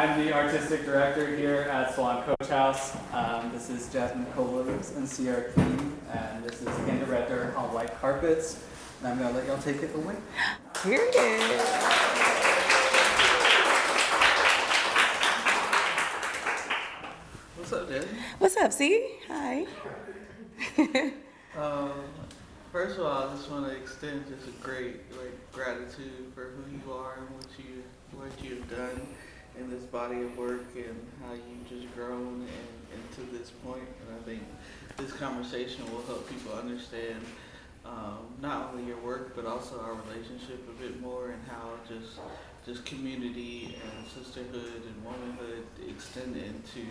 I'm the artistic director here at Salon Coach House. This is Jasmine Nicole Williams and Sierra King, and this is Again Director on White Carpets. And I'm going to let y'all take it away. Period. What's up, Jasmine? What's up, C? Hi. First of all, I just want to extend just a great gratitude for who you are and what you've done in this body of work and how you've just grown into this point. And I think this conversation will help people understand not only your work but also our relationship a bit more, and how just community and sisterhood and womanhood extend into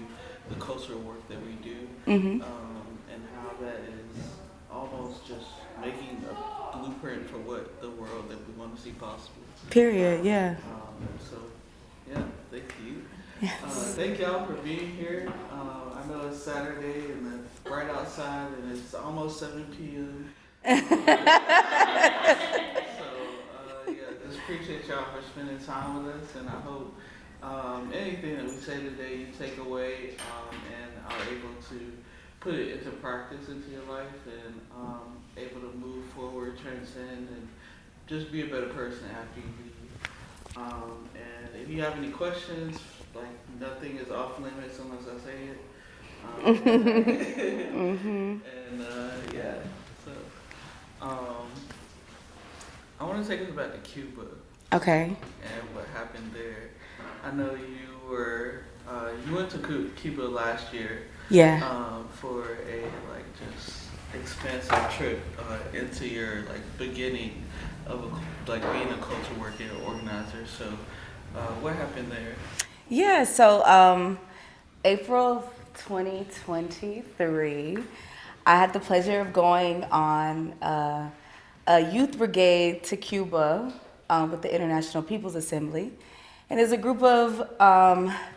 the cultural work that we do, and how that is almost just making a blueprint for what the world that we want to see possible. Period, yeah. So, yeah, thank you. Yes. Thank y'all for being here. I know it's Saturday and it's bright outside and it's almost 7 p.m. Just appreciate y'all for spending time with us, and I hope anything that we say today you take away and are able to put it into practice into your life, and able to move forward, transcend, and just be a better person after you leave. And if you have any questions, like, nothing is off limits unless I say it. I want to take us back to Cuba. Okay. And what happened there. I know you were you went to Cuba last year. Yeah. For a just expansive trip into your beginning of being a culture worker or organizer. So what happened there? Yeah, so April 2023, I had the pleasure of going on a youth brigade to Cuba with the International People's Assembly. And there's a group of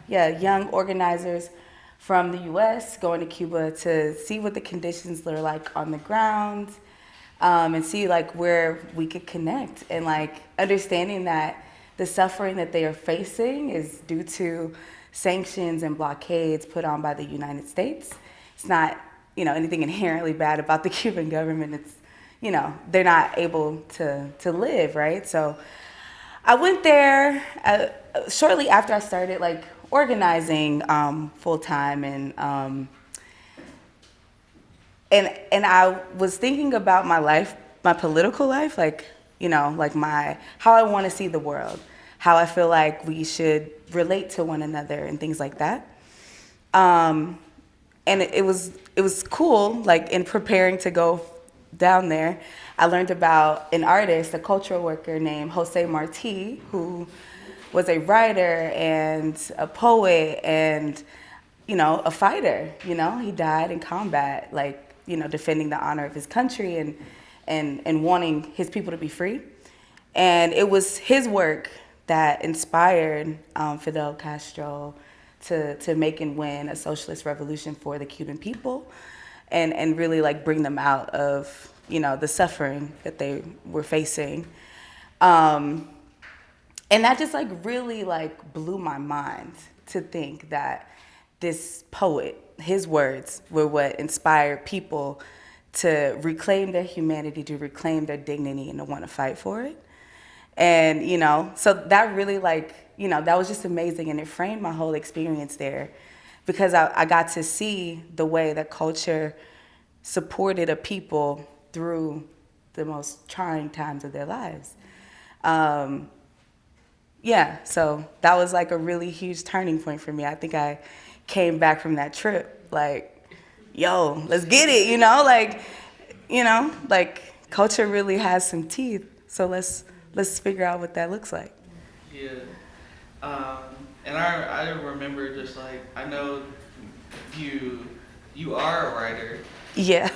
young organizers from the U.S. going to Cuba to see what the conditions are like on the ground, and see where we could connect, and understanding that the suffering that they are facing is due to sanctions and blockades put on by the United States. It's not, anything inherently bad about the Cuban government. It's, they're not able to live, right? So I went there shortly after I started organizing full time, and I was thinking about my life, my political life, how I want to see the world, how I feel like we should relate to one another and things like that. And it was cool, in preparing to go down there, I learned about an artist, a cultural worker named Jose Marti, who was a writer and a poet and, a fighter. He died in combat, defending the honor of his country and wanting his people to be free. And it was his work that inspired Fidel Castro to make and win a socialist revolution for the Cuban people, and really bring them out of, the suffering that they were facing. And that just really blew my mind to think that this poet, his words were what inspired people to reclaim their humanity, to reclaim their dignity, and to want to fight for it. And, so that really that was just amazing, and it framed my whole experience there, because I got to see the way that culture supported a people through the most trying times of their lives. So that was a really huge turning point for me. I think I came back from that trip yo, let's get it, culture really has some teeth. So let's figure out what that looks like. Yeah. And I remember just I know you are a writer. Yeah.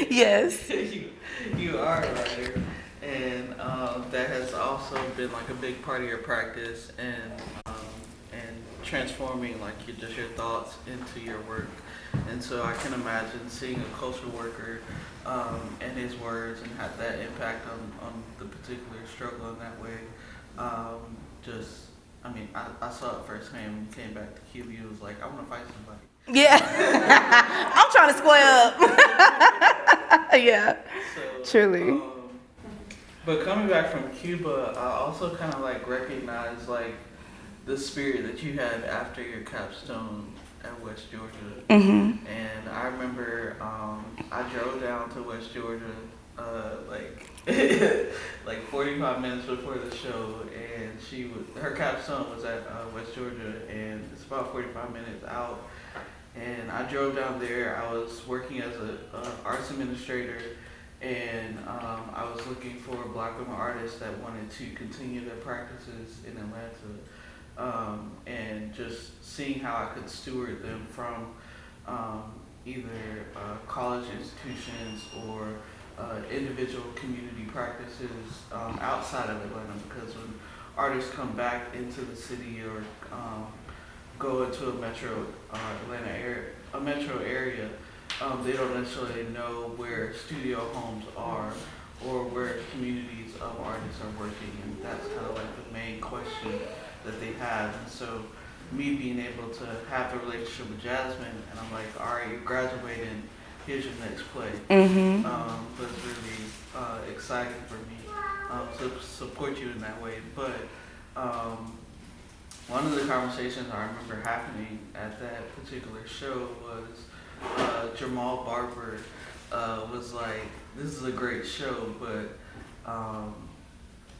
Yes. You are a writer. And that has also been a big part of your practice, and transforming your thoughts into your work. And so I can imagine seeing a cultural worker and his words and have that impact on the particular struggle in that way. Just I mean, I saw it firsthand when you came back to Cuba. You was like, I want to fight somebody. Yeah. I'm trying to square up. Yeah. So, Truly. But coming back from Cuba, I also kind of like recognize like the spirit that you had after your capstone at West Georgia. Mm-hmm. And I remember I drove down to West Georgia like like 45 minutes before the show, and her capstone was at West Georgia, and it's about 45 minutes out. And I drove down there. I was working as a arts administrator, and I was looking for Black women artists that wanted to continue their practices in Atlanta, and just seeing how I could steward them from either college institutions or individual community practices outside of Atlanta, because when artists come back into the city or go into a metro Atlanta area, they don't necessarily know where studio homes are or where communities of artists are working, and that's kind of like the main question that they have. And so me being able to have a relationship with Jasmine, and I'm like, all right, you're graduating, here's your next play. Mm-hmm. That's really exciting for me to support you in that way. But one of the conversations I remember happening at that particular show was Jamal Barber was like, this is a great show, but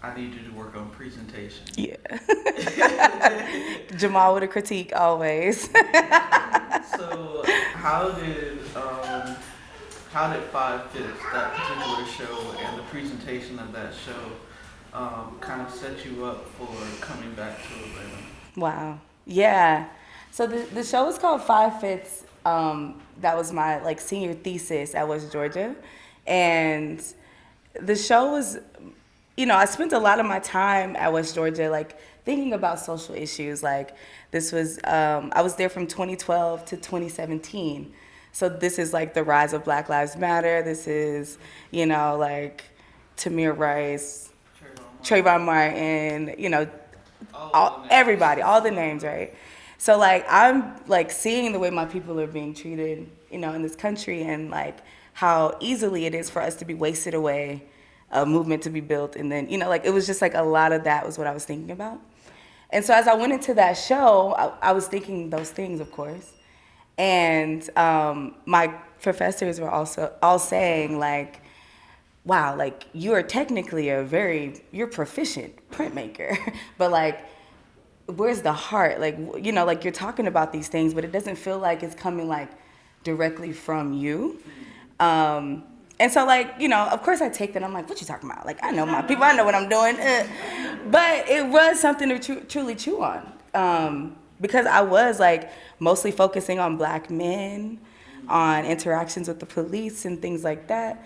I need you to work on presentation. Yeah. Jamal with a critique always. So how did Five Fifths, that particular show, and the presentation of that show kind of set you up for coming back to Atlanta? Wow. Yeah. So the show was called Five Fifths. That was my like senior thesis at West Georgia. And the show was, I spent a lot of my time at West Georgia, like thinking about social issues. Like this was, I was there from 2012 to 2017. So this is like the rise of Black Lives Matter. This is, like Tamir Rice, Trayvon Martin, everybody, all the names, right? So like I'm like seeing the way my people are being treated, in this country, and like how easily it is for us to be wasted away, a movement to be built, and then like it was just like a lot of that was what I was thinking about. And so as I went into that show, I was thinking those things, of course, and my professors were also all saying like, wow, like you are technically you're proficient printmaker, but like, where's the heart? Like, like you're talking about these things, but it doesn't feel like it's coming like directly from you. And so like, of course I take that. I'm like, what you talking about? Like, I know my people, I know what I'm doing. But it was something to truly chew on. Because I was like mostly focusing on Black men, on interactions with the police and things like that.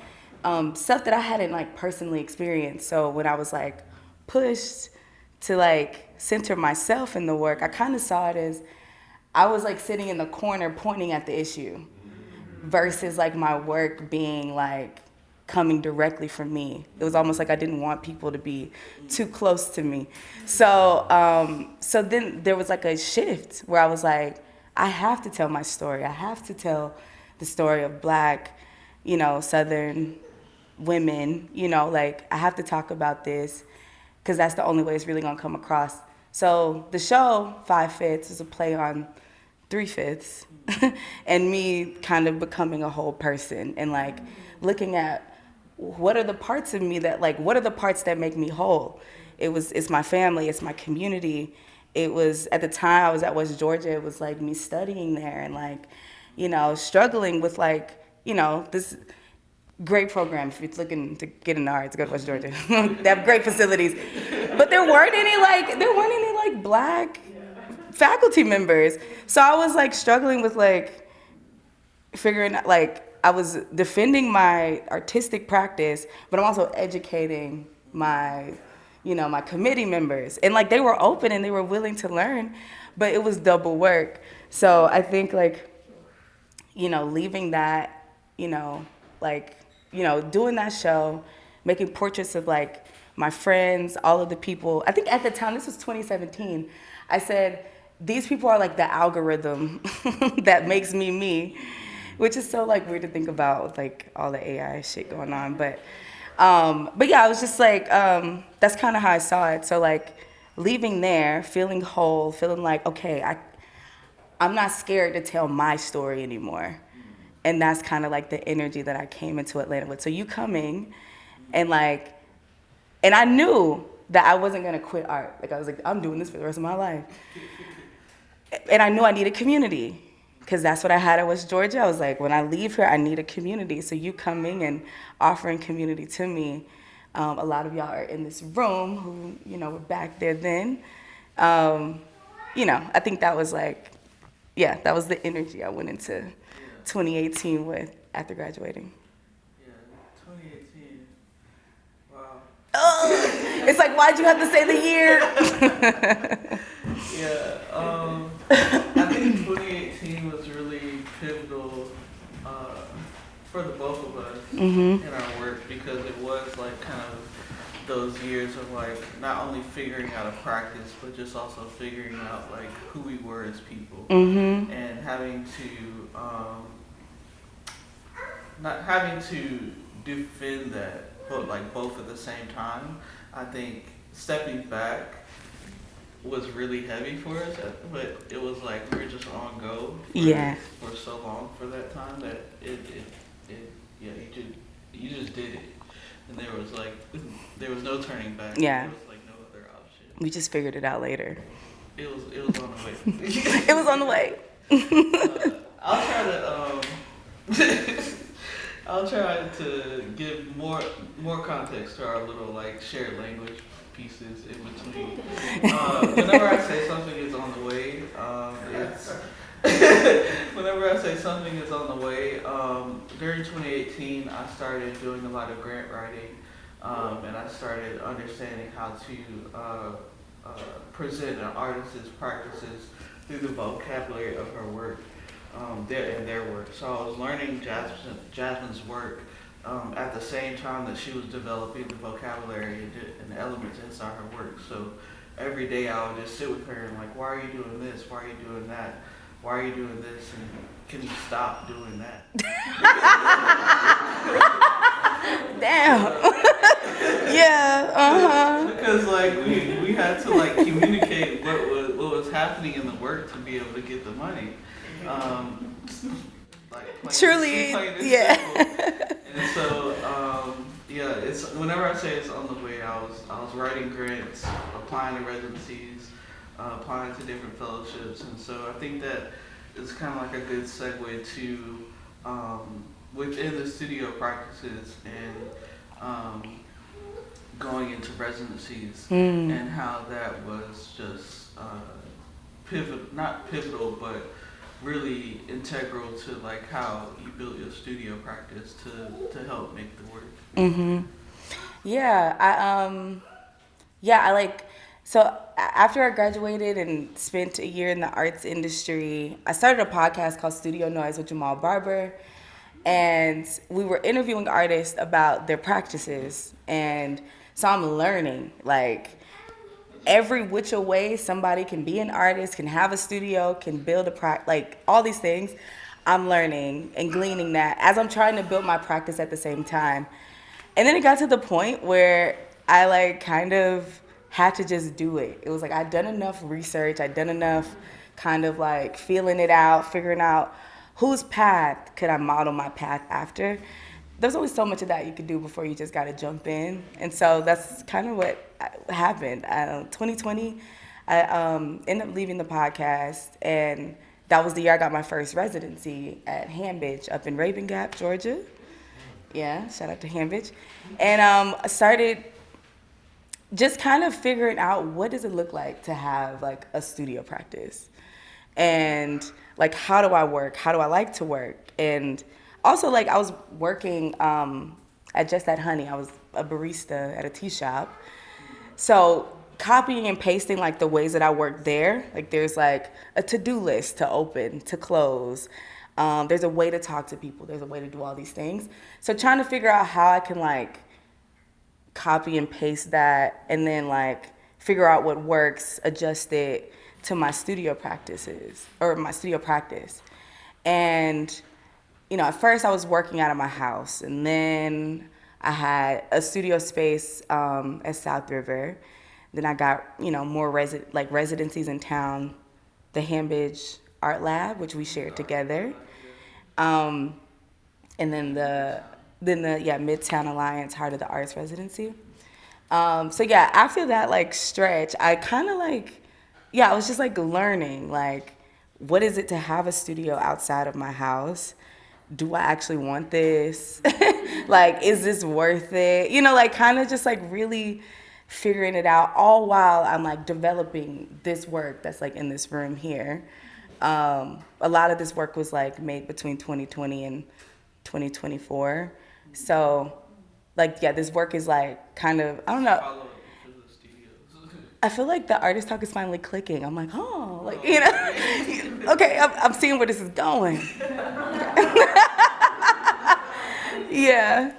Stuff that I hadn't like personally experienced. So when I was like pushed to like center myself in the work, I kind of saw it as I was like sitting in the corner pointing at the issue versus like my work being like coming directly from me. It was almost like I didn't want people to be too close to me. So then there was like a shift where I was like, I have to tell my story. I have to tell the story of Black, Southern women, like I have to talk about this because that's the only way it's really gonna come across. So the show, Five Fifths, is a play on 3/5 and me kind of becoming a whole person and like looking at what are the parts of me that like, what are the parts that make me whole? It's my family, it's my community. It was, at the time I was at West Georgia, it was like me studying there and like, struggling with like, this great program. If you're looking to get an art, to go to West Georgia. They have great facilities. But there weren't any like Black faculty members. So I was like struggling with like figuring out, like I was defending my artistic practice, but I'm also educating my, my committee members. And like they were open and they were willing to learn, but it was double work. So I think like, leaving that, doing that show, making portraits of like my friends, all of the people. I think at the time, this was 2017, I said, these people are like the algorithm that makes me me, which is so like weird to think about with like all the AI shit going on. But yeah, I was just like, that's kind of how I saw it. So like leaving there, feeling whole, feeling like, okay, I'm not scared to tell my story anymore. And that's kind of like the energy that I came into Atlanta with. So you coming and like, and I knew that I wasn't gonna quit art. Like I was like, I'm doing this for the rest of my life. And I knew I needed community because that's what I had at West Georgia. I was like, when I leave here, I need a community. So you coming and offering community to me. A lot of y'all are in this room who, you know, were back there then. You know, I think that was like, yeah, that was the energy I went into 2018 with after graduating. Yeah, 2018. Wow. Oh, it's like, why'd you have to say the year? I think 2018 was really pivotal for the both of us in our work because it was like kind of those years of like not only figuring out a practice but just also figuring out like who we were as people and having to not having to defend that but like both at the same time. I think stepping back was really heavy for us, but it was like we were just on go for so long for that time that you just did it. And there was no turning back. Yeah. There was like no other option. We just figured it out later. It was on the way. It was on the way. I'll try to give more context to our little like shared language pieces in between. Whenever I say something is on the way, whenever I say something is on the way, during 2018, I started doing a lot of grant writing, and I started understanding how to present an artist's practices through the vocabulary of her work, their work. So I was learning Jasmine's work at the same time that she was developing the vocabulary and elements inside her work. So every day I would just sit with her and like, why are you doing this? Why are you doing that? Why are you doing this? And can you stop doing that? Damn. Yeah. Because like we had to like communicate what was happening in the work to be able to get the money. Truly, yeah. And so it's whenever I say it's on the way, I was writing grants, applying to residencies, applying to different fellowships, and so I think that it's kind of like a good segue to within the studio practices and going into residencies and how that was just not pivotal, but really integral to like how you built your studio practice to help make the work. Yeah, I like, so after I graduated and spent a year in the arts industry, I started a podcast called Studio Noise with Jamal Barber, and we were interviewing artists about their practices, and so I'm learning like every which way somebody can be an artist, can have a studio, can build like all these things. I'm learning and gleaning that as I'm trying to build my practice at the same time. And then it got to the point where I like kind of had to just do it. It was like I'd done enough research, I'd done enough kind of like feeling it out, figuring out whose path could I model my path after. There's always so much of that you could do before you just got to jump in. And so that's kind of what happened. 2020, I ended up leaving the podcast, and that was the year I got my first residency at Hambidge up in Raven Gap, Georgia. Yeah, shout out to Hambidge. And I started just kind of figuring out what does it look like to have like a studio practice. And like, how do I work? How do I like to work? And also, like, I was working at Just That Honey. I was a barista at a tea shop. So copying and pasting, like, the ways that I work there, like, there's, like, a to-do list to open, to close. There's a way to talk to people. There's a way to do all these things. So trying to figure out how I can, like, copy and paste that, and then like figure out what works, adjust it to my studio practices or my studio practice. And at first I was working out of my house, and then I had a studio space at South River. Then I got more residencies in town, the Hambridge Art Lab, which we shared together, and then the Midtown Alliance Heart of the Arts residency. So yeah, after that like stretch, I kind of I was just like learning like, what is it to have a studio outside of my house? Do I actually want this? Like, is this worth it? Like kind of just like really figuring it out, all while I'm like developing this work that's like in this room here. A lot of this work was like made between 2020 and 2024. So like, yeah, this work is like kind of, I don't know. I feel like the artist talk is finally clicking. I'm like, oh, like, okay, I'm seeing where this is going. Yeah.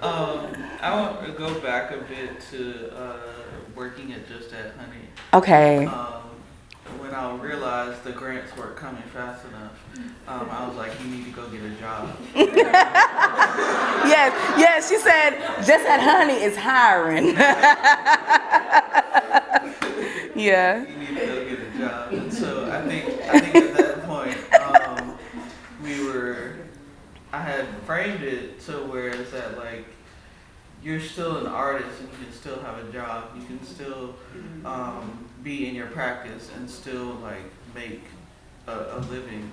I want to go back a bit to working at Just at Honey. Okay. When I realized the grants weren't coming fast enough, I was like, you need to go get a job. Yes, she said, Just at Honey is hiring. Yeah. You need to go get a job. And so I think at that point, I had framed it to where it's that like, you're still an artist and you can still have a job. You can still be in your practice and still like make a living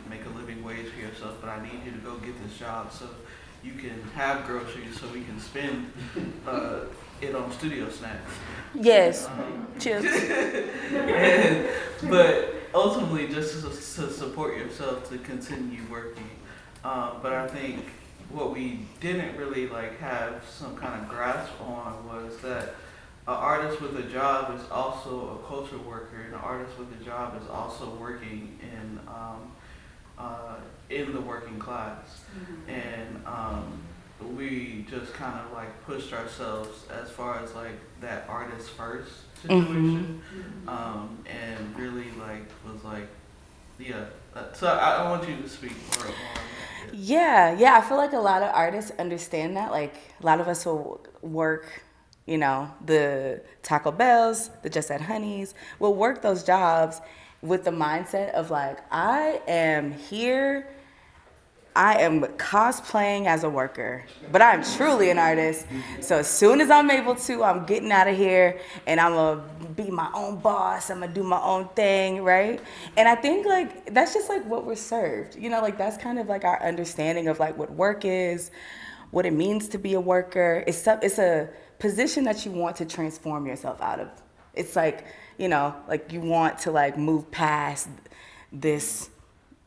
wage for yourself. But I need you to go get this job so you can have groceries, so we can spend it on studio snacks. Yes, chips. But ultimately, just to support yourself to continue working. But I think what we didn't really like have some kind of grasp on was that an artist with a job is also a culture worker, and an artist with a job is also working in the working class. Mm-hmm. And we just kind of like pushed ourselves as far as like that artist first situation, and really like was like, yeah. So I want you to speak more on that. Yeah, I feel like a lot of artists understand that. Like a lot of us will work, the Taco Bells, the Just at Honeys, will work those jobs with the mindset of like, I am here, I am cosplaying as a worker, but I'm truly an artist. So as soon as I'm able to, I'm getting out of here and I'm gonna be my own boss. I'm gonna do my own thing, right? And I think like, that's just like what we're served. Like that's kind of like our understanding of like what work is, what it means to be a worker. It's a position that you want to transform yourself out of. It's like, like you want to like move past this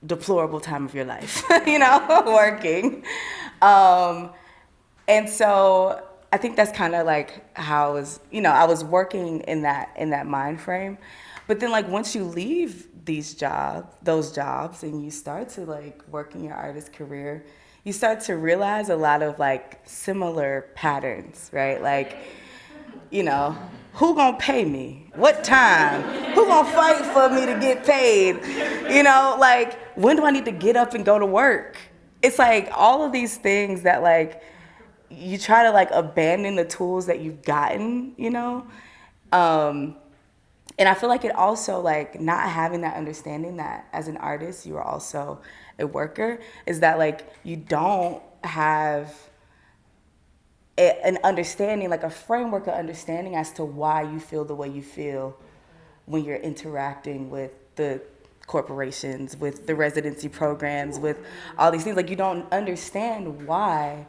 deplorable time of your life, working. And so I think that's kind of like how I was working in that mind frame. But then like once you leave those jobs and you start to like work in your artist career, you start to realize a lot of like similar patterns, right? Like, who gonna pay me? What time? Who gonna fight for me to get paid? Like, when do I need to get up and go to work? It's like all of these things that like, you try to like abandon the tools that you've gotten, and I feel like it also like not having that understanding that as an artist, you are also a worker, is that like, you don't have an understanding, like a framework of understanding as to why you feel the way you feel when you're interacting with the corporations, with the residency programs, with all these things. Like you don't understand why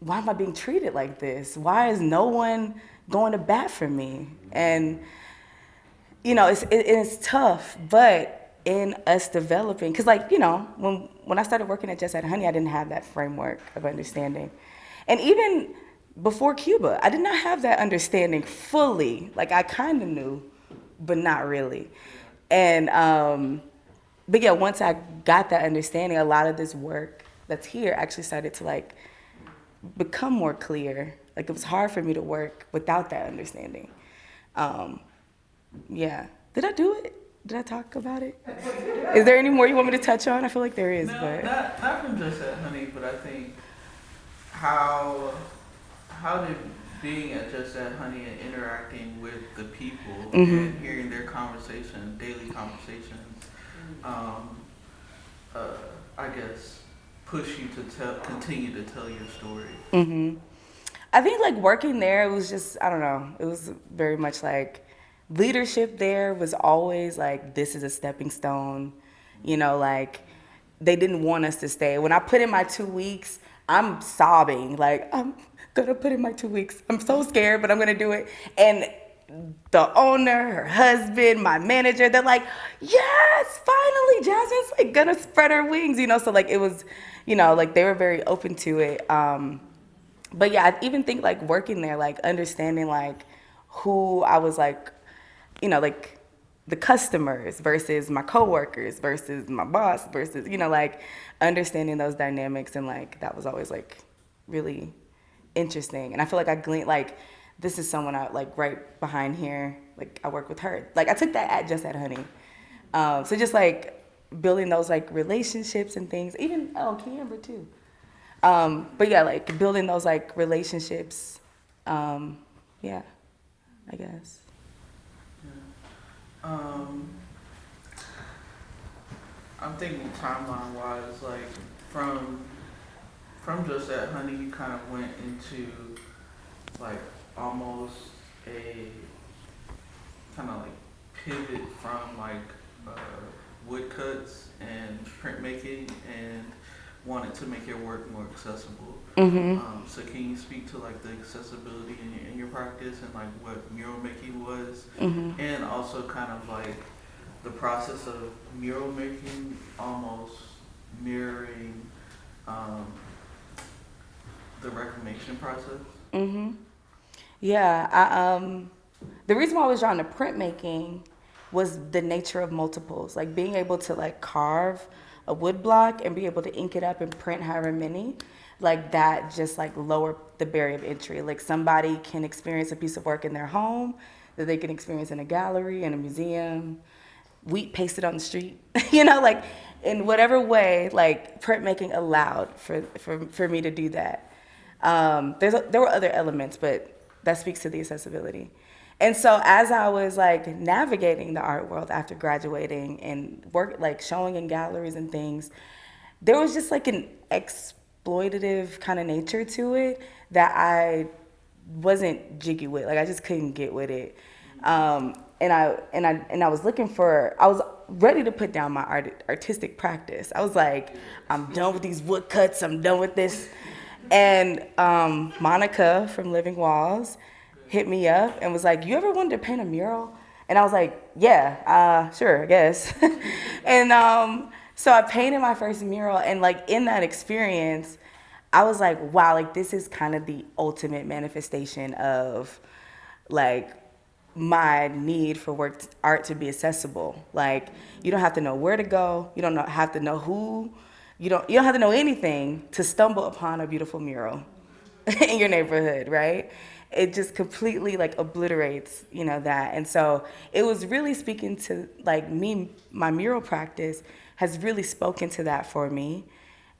am I being treated like this? Why is no one going to bat for me? And it's tough, but in us developing, because like, when I started working at Just at Honey, I didn't have that framework of understanding. And even before Cuba, I did not have that understanding fully. Like I kind of knew, but not really. And, but yeah, once I got that understanding, a lot of this work that's here actually started to like become more clear, Like it was hard for me to work without that understanding. Yeah. Did I do it? Did I talk about it? Is there any more you want me to touch on? I feel like there is, No, but not from just at Honey, but I think how did being at Just at Honey and interacting with the people and hearing their conversation, daily conversations, I guess push you to continue to tell your story. I think like working there, it was just, I don't know, it was very much like leadership there was always like, this is a stepping stone, you know, like they didn't want us to stay. When I put in my 2 weeks, I'm sobbing, like I'm gonna put in my 2 weeks. I'm so scared, but I'm gonna do it. And the owner, her husband, my manager, they're like, yes, finally, Jasmine's like gonna spread her wings, you know? So like it was, you know, like they were very open to it. But yeah, I even think like working there, like understanding like who I was like, you know, like the customers versus my coworkers versus my boss versus, you know, like understanding those dynamics, and like that was always like really interesting. And I feel like I gleaned like this is someone I like right behind here, like I work with her. Like I took that at Just at Honey. So just like building those like relationships and things, even Camber too. But yeah, like building those like relationships, yeah, I guess. I'm thinking timeline wise, like from Just at Honey, you kind of went into like almost a kind of like pivot from like woodcuts and printmaking and wanted to make your work more accessible. So can you speak to like the accessibility in your practice and like what mural making was, and also kind of like the process of mural making almost mirroring the reclamation process? Yeah, the reason why I was drawn to printmaking was the nature of multiples, like being able to like carve a wood block and be able to ink it up and print however many, like that just like lower the barrier of entry. Like somebody can experience a piece of work in their home that they can experience in a gallery, in a museum, wheat pasted on the street, you know, like in whatever way, like printmaking allowed for me to do that. There were other elements, but that speaks to the accessibility. And so as I was like navigating the art world after graduating and like showing in galleries and things, there was just like an exploitative kind of nature to it that I wasn't jiggy with. Like I just couldn't get with it. And I was I was ready to put down my artistic practice. I was like, I'm done with these woodcuts. I'm done with this. And Monica from Living Walls hit me up and was like, you ever wanted to paint a mural? And I was like, yeah, sure, I guess. And so I painted my first mural, and like in that experience, I was like, wow, like this is kind of the ultimate manifestation of like my need for art to be accessible. Like you don't have to know where to go. You don't have to know who. You don't have to know anything to stumble upon a beautiful mural in your neighborhood, right? It just completely like obliterates, you know, that. And so it was really speaking to like me, my mural practice has really spoken to that for me,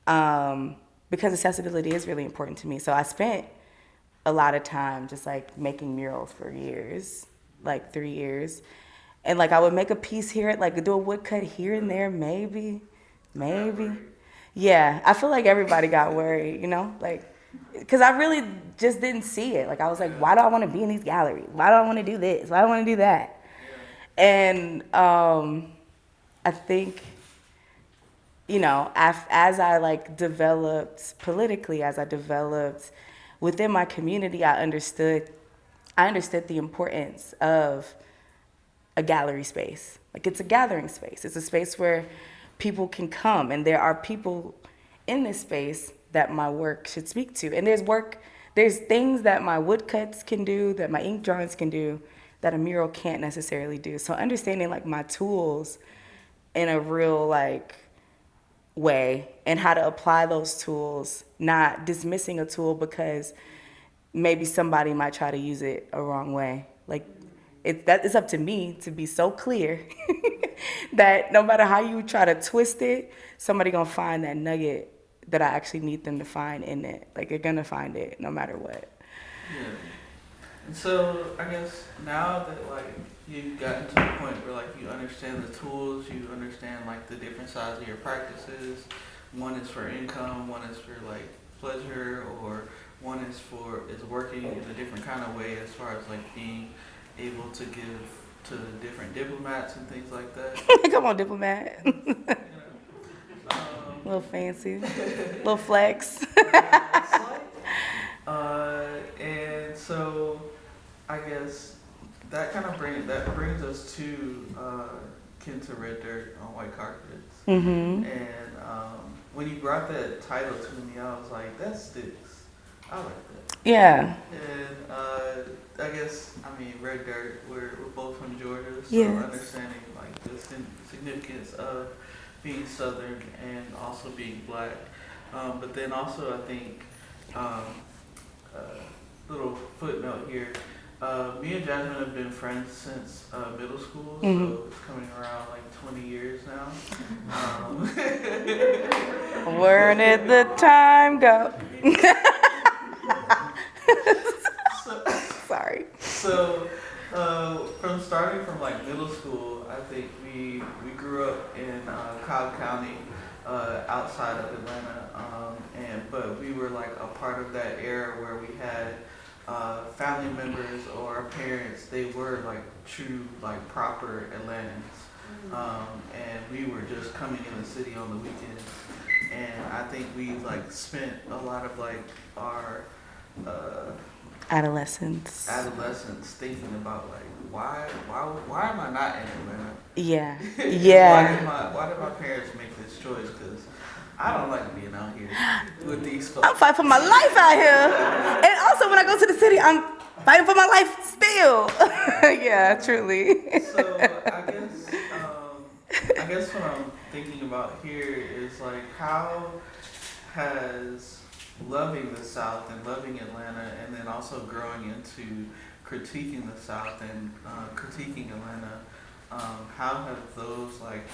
because accessibility is really important to me. So I spent a lot of time just like making murals for years, like 3 years. And like I would make a piece here, like do a woodcut here and there, maybe. Yeah, I feel like everybody got worried, you know, like, because I really just didn't see it. Like I was like, why do I want to be in these galleries? Why do I want to do this? Why do I want to do that? And I think, you know, as I like developed politically, as I developed within my community, I understood the importance of a gallery space. Like it's a gathering space. It's a space where people can come, and there are people in this space that my work should speak to. And there's things that my woodcuts can do, that my ink drawings can do, that a mural can't necessarily do. So understanding like my tools in a real like way, and how to apply those tools, not dismissing a tool because maybe somebody might try to use it a wrong way. Like, it's up to me to be so clear that no matter how you try to twist it, somebody gonna find that nugget that I actually need them to find in it. Like, they're gonna find it no matter what. Yeah. And so I guess now that like you've gotten to the point where like you understand the tools, you understand like the different sides of your practices. One is for income, one is for like pleasure, or one is working in a different kind of way as far as like being able to give to different diplomats and things like that. Come on, diplomat. You know, A little fancy, little flex. and so I guess that kind of brings us to Kinta Red Dirt on White Carpets. Mm-hmm. And when you brought that title to me, I was like, that sticks. I like that. Yeah. And I guess, I mean, Red Dirt, we're both from Georgia, so Yes. understanding like the significance of being Southern and also being Black. But then also I think, little footnote here, me and Jasmine have been friends since middle school, so it's coming around like 20 years now. Where did the time go? Sorry. So, from starting from like middle school, I think we grew up in Cobb County, outside of Atlanta, but we were like a part of that era where we had family members or our parents. They were like true like proper Atlantans, and we were just coming in the city on the weekends. And I think we like spent a lot of like our Adolescence thinking about like why am I not in Atlanta? Yeah. Yeah. why did my parents make this choice? Because I don't like being out here with these folks. I'm fighting for my life out here. And also when I go to the city, I'm fighting for my life still. Yeah, truly. So I guess what I'm thinking about here is like, how has loving the South and loving Atlanta, and then also growing into critiquing the South and critiquing Atlanta, how have those like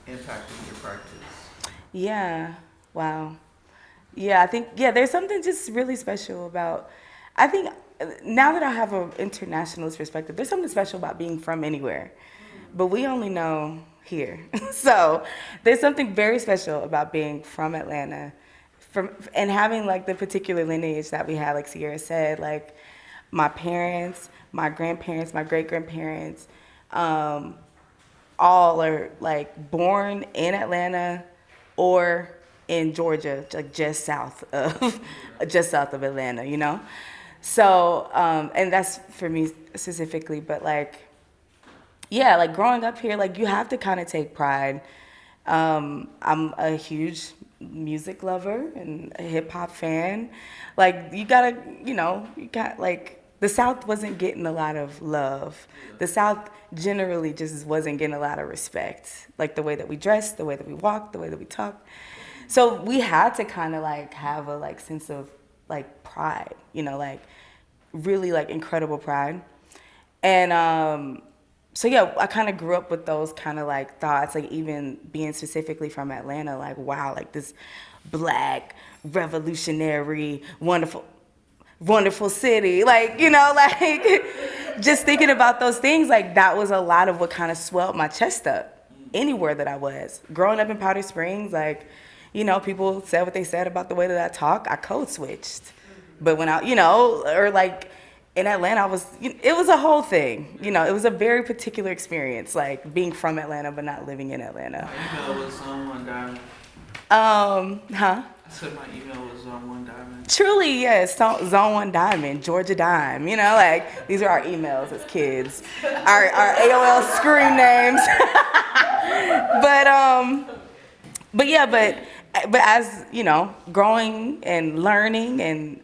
impacted your practice? Yeah. Wow. Yeah, I think, there's something just really special about, I think now that I have an internationalist perspective, there's something special about being from anywhere, but we only know here. So there's something very special about being from Atlanta, and having like the particular lineage that we had, like Sierra said, like my parents, my grandparents, my great-grandparents, all are like born in Atlanta or in Georgia, like just south of Atlanta, you know? So, and that's for me specifically, but like, yeah, like growing up here, like you have to kind of take pride. I'm a huge music lover and a hip hop fan. Like you gotta, like the South wasn't getting a lot of love. The South generally just wasn't getting a lot of respect. Like the way that we dressed, the way that we walked, the way that we talked. So we had to kind of like have a like sense of like pride, like really like incredible pride. And so yeah, I kind of grew up with those kind of like thoughts, like even being specifically from Atlanta, like wow, like this Black, revolutionary, wonderful city, like, like just thinking about those things, like that was a lot of what kind of swelled my chest up anywhere that I was. Growing up in Powder Springs, like, people said what they said about the way that I talk, I code switched. But when I, or like in Atlanta, it was a whole thing. It was a very particular experience, like being from Atlanta but not living in Atlanta. My email was Zone 1 Diamond. I said my email was Zone 1 Diamond. Truly, yes. Zone 1 Diamond, Georgia Dime. Like these are our emails as kids, our AOL screen names. But as growing and learning and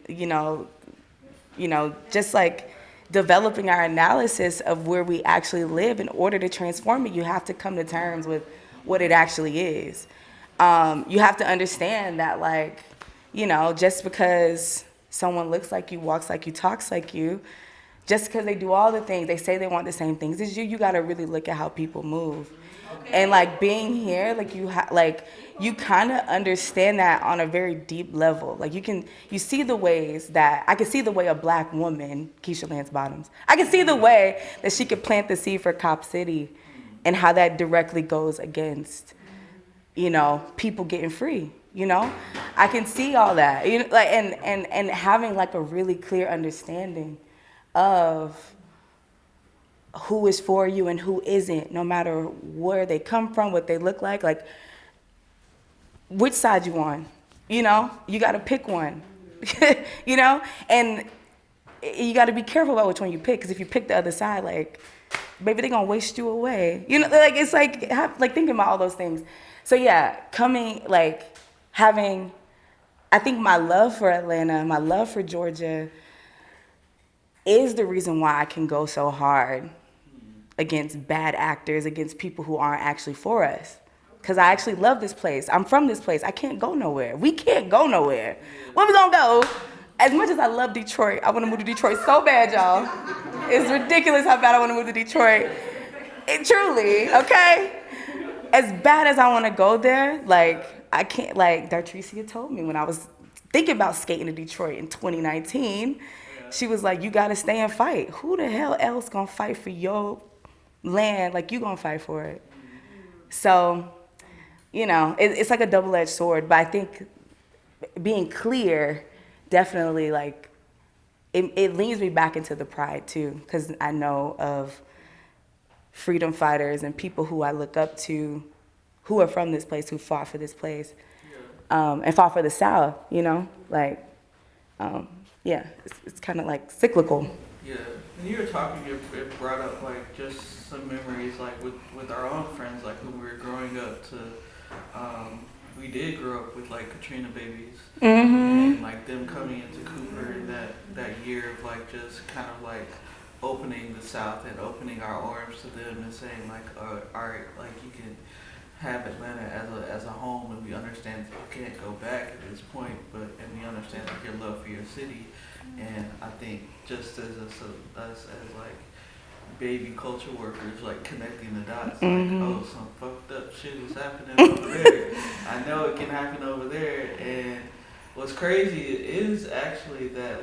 just like developing our analysis of where we actually live, in order to transform it, you have to come to terms with what it actually is. You have to understand that, like, just because someone looks like you, walks like you, talks like you, just because they do all the things, they say they want the same things as you got to really look at how people move. And like being here, like you kind of understand that on a very deep level. Like you see the ways that, I can see the way a black woman, Keisha Lance Bottoms, I can see the way that she could plant the seed for Cop City and how that directly goes against, people getting free. I can see all that, and having like a really clear understanding of who is for you and who isn't, no matter where they come from, what they look like which side you on, you got to pick one, and you got to be careful about which one you pick, because if you pick the other side, like, baby, they're going to waste you away. It's like thinking about all those things. So yeah, I think my love for Atlanta, my love for Georgia is the reason why I can go so hard against bad actors, against people who aren't actually for us. Because I actually love this place. I'm from this place. I can't go nowhere. We can't go nowhere. Where we gonna go? As much as I love Detroit, I want to move to Detroit so bad, y'all. It's ridiculous how bad I want to move to Detroit. Truly, okay? As bad as I want to go there, I can't, Dartricia told me when I was thinking about skating to Detroit in 2019, she was like, you got to stay and fight. Who the hell else going to fight for your land like you going to fight for it? So, it's like a double-edged sword. But I think being clear definitely, it leads me back into the pride, too, because I know of freedom fighters and people who I look up to who are from this place, who fought for this place, and fought for the South, it's kind of cyclical. Yeah, when you were talking, it brought up just some memories with our own friends, when we were growing up. We did grow up with Katrina babies, and them coming into Cooper in that year of just kind of opening the South and opening our arms to them and saying all right, you can have Atlanta as a home, and we understand that you can't go back at this point, and we understand your love for your city. And I think just as us as baby culture workers, connecting the dots, oh, some fucked up shit is happening over there. I know it can happen over there. And what's crazy is actually that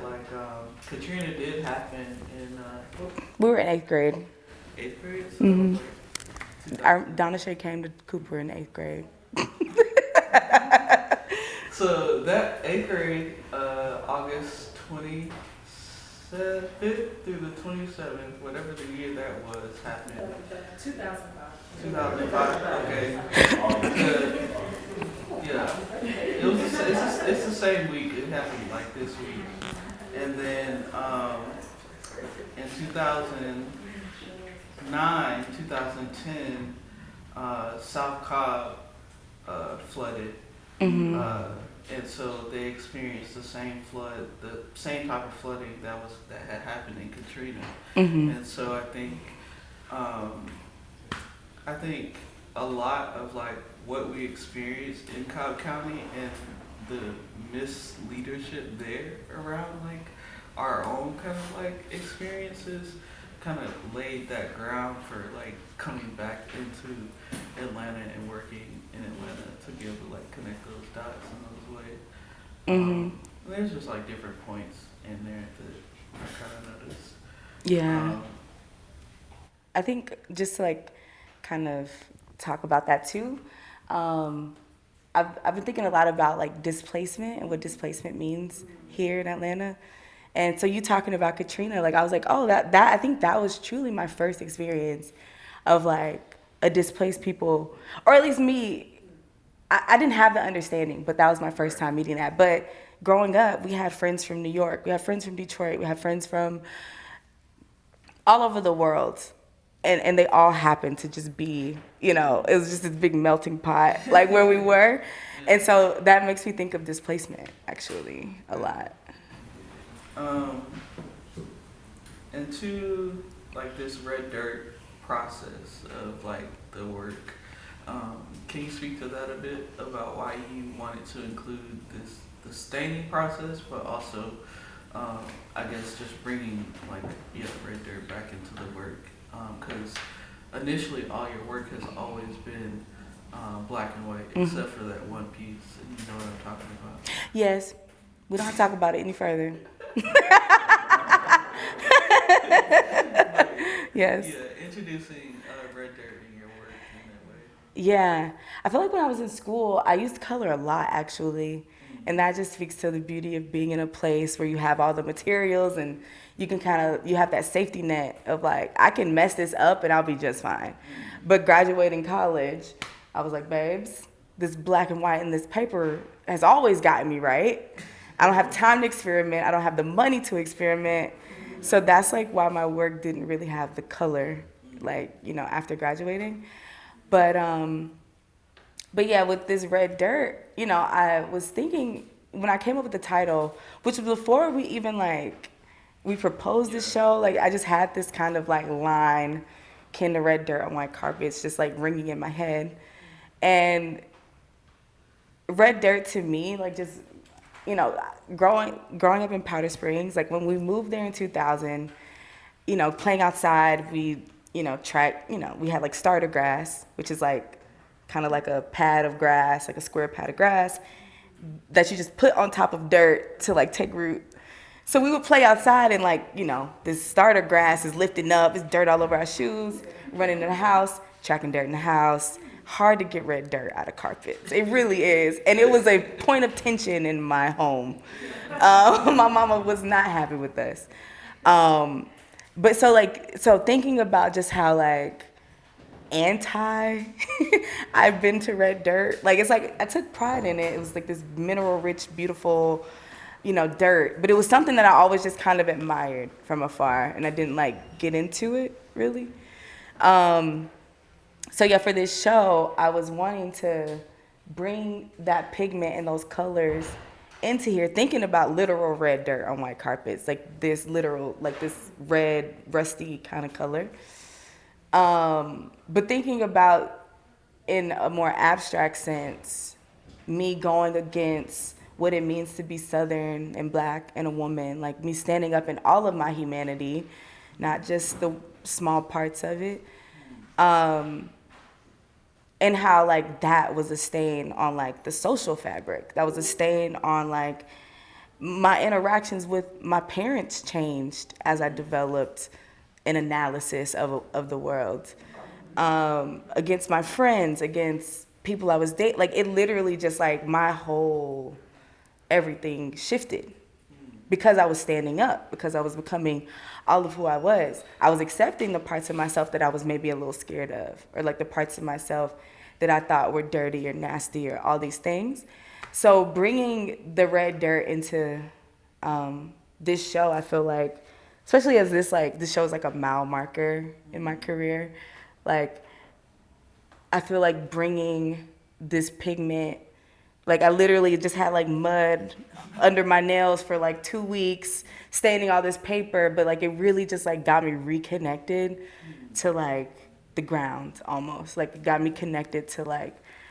Katrina did happen in we were in 8th grade. 8th grade? So Donna Shay came to Cooper in 8th grade. So that 8th grade, August 25th through the 27th, whatever the year that was, happened. 2005. 2005. Okay. Yeah. It's the same week. It happened this week, and then in 2009, 2010, South Cobb flooded. And so they experienced the same flood, the same type of flooding that had happened in Katrina. And so I think a lot of what we experienced in Cobb County and the misleadership there around our own kind of experiences kind of laid that ground for coming back into Atlanta and working in Atlanta to be able to connect those dots in those ways. There's just different points in there that I kind of noticed. Yeah. I think just to kind of talk about that too. I've been thinking a lot about displacement and what displacement means here in Atlanta. And so you talking about Katrina, I was oh, that I think that was truly my first experience of a displaced people, or at least me. I didn't have the understanding, but that was my first time meeting that. But growing up, we had friends from New York, we had friends from Detroit, we had friends from all over the world. And they all happened to just be, it was just this big melting pot, where we were. And so that makes me think of displacement, actually, a lot. Into this red dirt process of the work, Can you speak to that a bit about why you wanted to include the staining process, but also, I guess, just bringing red dirt back into the work? Because initially, all your work has always been black and white, except for that one piece, and you know what I'm talking about. Yes, we don't have to talk about it any further. Yes. Yeah, introducing red dirt in your work in that way. Yeah, I feel like when I was in school, I used color a lot actually, and that just speaks to the beauty of being in a place where you have all the materials and you can you have that safety net of like, I can mess this up and I'll be just fine. But graduating college, I was like, babes, this black and white and this paper has always gotten me right. I don't have time to experiment. I don't have the money to experiment. So that's like why my work didn't really have the color, after graduating. But yeah, with this red dirt, I was thinking when I came up with the title, which was before we even we proposed this show, I just had this kind of line, kin to red dirt on white carpets, just ringing in my head. And red dirt to me, just, growing up in Powder Springs, when we moved there in 2000, playing outside, we, we had starter grass, which is kind of like a pad of grass, like a square pad of grass that you just put on top of dirt to take root. So we would play outside and this starter grass is lifting up, it's dirt all over our shoes, running in the house, tracking dirt in the house. Hard to get red dirt out of carpets. It really is. And it was a point of tension in my home. My mama was not happy with us. But so thinking about just how anti I've been to red dirt. It's I took pride in it. It was this mineral rich, beautiful, dirt. But it was something that I always just kind of admired from afar. And I didn't get into it really. So yeah, for this show, I was wanting to bring that pigment and those colors into here, thinking about literal red dirt on white carpets, this literal, this red, rusty kind of color. But thinking about, in a more abstract sense, me going against what it means to be Southern and Black and a woman, me standing up in all of my humanity, not just the small parts of it. And how that was a stain on the social fabric. That was a stain on my interactions with my parents changed as I developed an analysis of the world. Against my friends, against people I was dating. It literally just my whole everything shifted because I was standing up, because I was becoming all of who I was. I was accepting the parts of myself that I was maybe a little scared of, or the parts of myself that I thought were dirty or nasty or all these things. So bringing the red dirt into this show, I feel especially as this show is a mile marker in my career, I feel bringing this pigment, I literally just had mud under my nails for 2 weeks, staining all this paper, but it really just got me reconnected to the ground almost. It got me connected to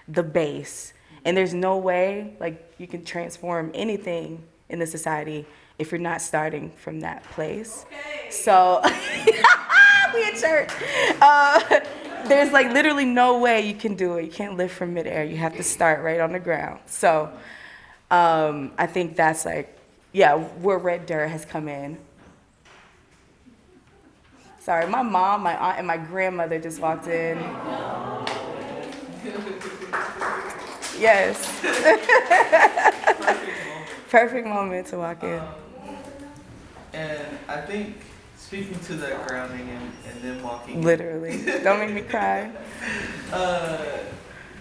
the base. And there's no way you can transform anything in the society if you're not starting from that place. Okay. So we in church. There's literally no way you can do it. You can't live from midair. You have to start right on the ground. So I think that's where red dirt has come in. Sorry, my mom, my aunt, and my grandmother just walked in. Yes. Perfect moment to walk in. And I think, speaking to that grounding and then walking literally. Don't make me cry.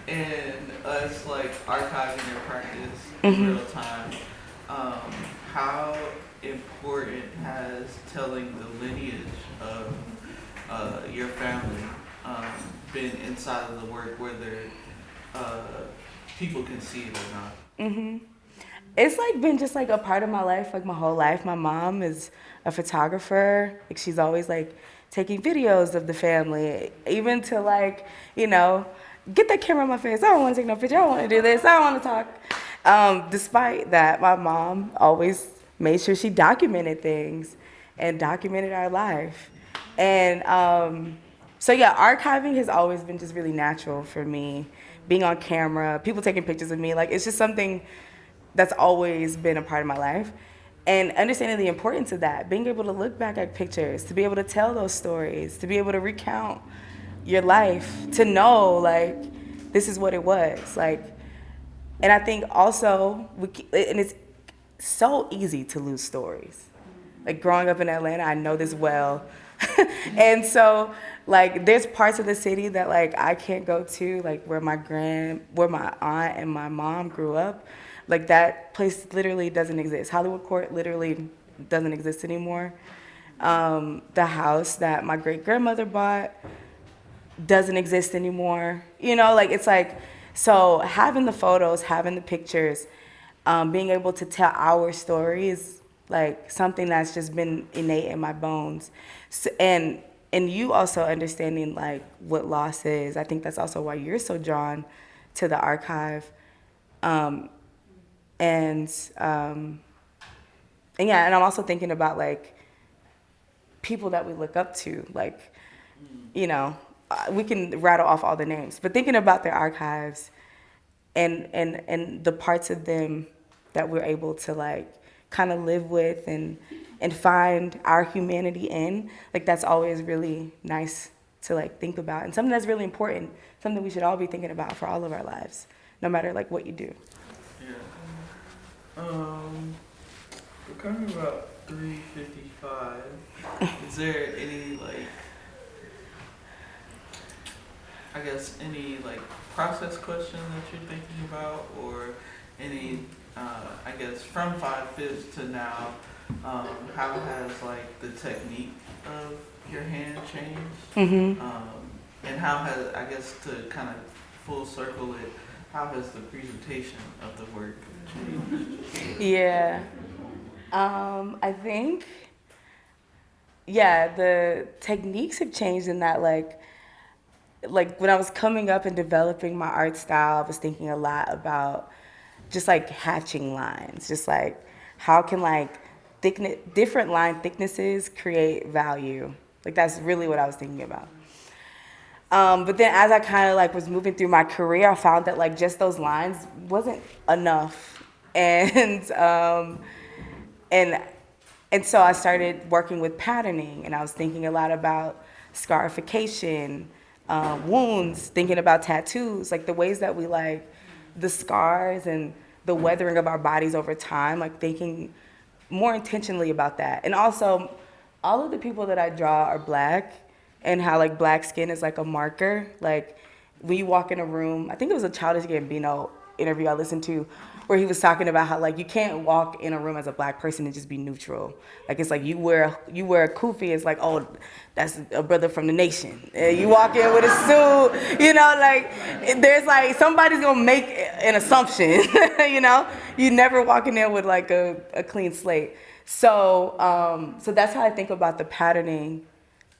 And us archiving your practice in real time, how important has telling the lineage of your family been inside of the work, whether people can see it or not? It's been just a part of my life, my whole life. My mom is a photographer. She's always taking videos of the family, even to get that camera in my face. I don't want to take no picture. I don't want to do this. I don't want to talk. Despite that, my mom always made sure she documented things and documented our life. And so yeah, archiving has always been just really natural for me. Being on camera, people taking pictures of me, like it's just something that's always been a part of my life. And understanding the importance of that, being able to look back at pictures, to be able to tell those stories, to be able to recount your life, to know like this is what it was. Like, and I think also, and it's so easy to lose stories. Like growing up in Atlanta, I know this well. And so like there's parts of the city that like I can't go to, like where my aunt and my mom grew up. Like that place literally doesn't exist. Hollywood Court literally doesn't exist anymore. The house that my great grandmother bought doesn't exist anymore. You know, like it's like, so having the photos, having the pictures, being able to tell our stories, like something that's just been innate in my bones. So, and you also understanding like what loss is. I think that's also why you're so drawn to the archive. And yeah, and I'm also thinking about like people that we look up to, like, you know, we can rattle off all the names, but thinking about their archives and the parts of them that we're able to like kind of live with and find our humanity in, like that's always really nice to like think about, and something that's really important, something we should all be thinking about for all of our lives, no matter like what you do. Yeah. We're coming about 3:55. Is there any like, I guess any like process question that you're thinking about, or any I guess from 5/5 to now, how has like the technique of your hand changed? And how has, I guess to kind of full circle it, how has the presentation of the work changed? Yeah. I think, yeah, the techniques have changed in that like when I was coming up and developing my art style, I was thinking a lot about just like hatching lines, just like how can like different line thicknesses create value. Like that's really what I was thinking about. But then as I kind of like was moving through my career, I found that like just those lines wasn't enough. And so I started working with patterning, and I was thinking a lot about scarification, wounds, thinking about tattoos, like the ways that we like the scars and the weathering of our bodies over time, like thinking more intentionally about that. And also, all of the people that I draw are Black, and how like Black skin is like a marker. Like when you walk in a room, I think it was a Childish Gambino interview I listened to, where he was talking about how like you can't walk in a room as a Black person and just be neutral. Like it's like you wear a kufi, it's like, oh, that's a brother from the nation. You walk in with a suit, you know, like there's like somebody's gonna make an assumption, you know. You never walk in there with like a clean slate. So so that's how I think about the patterning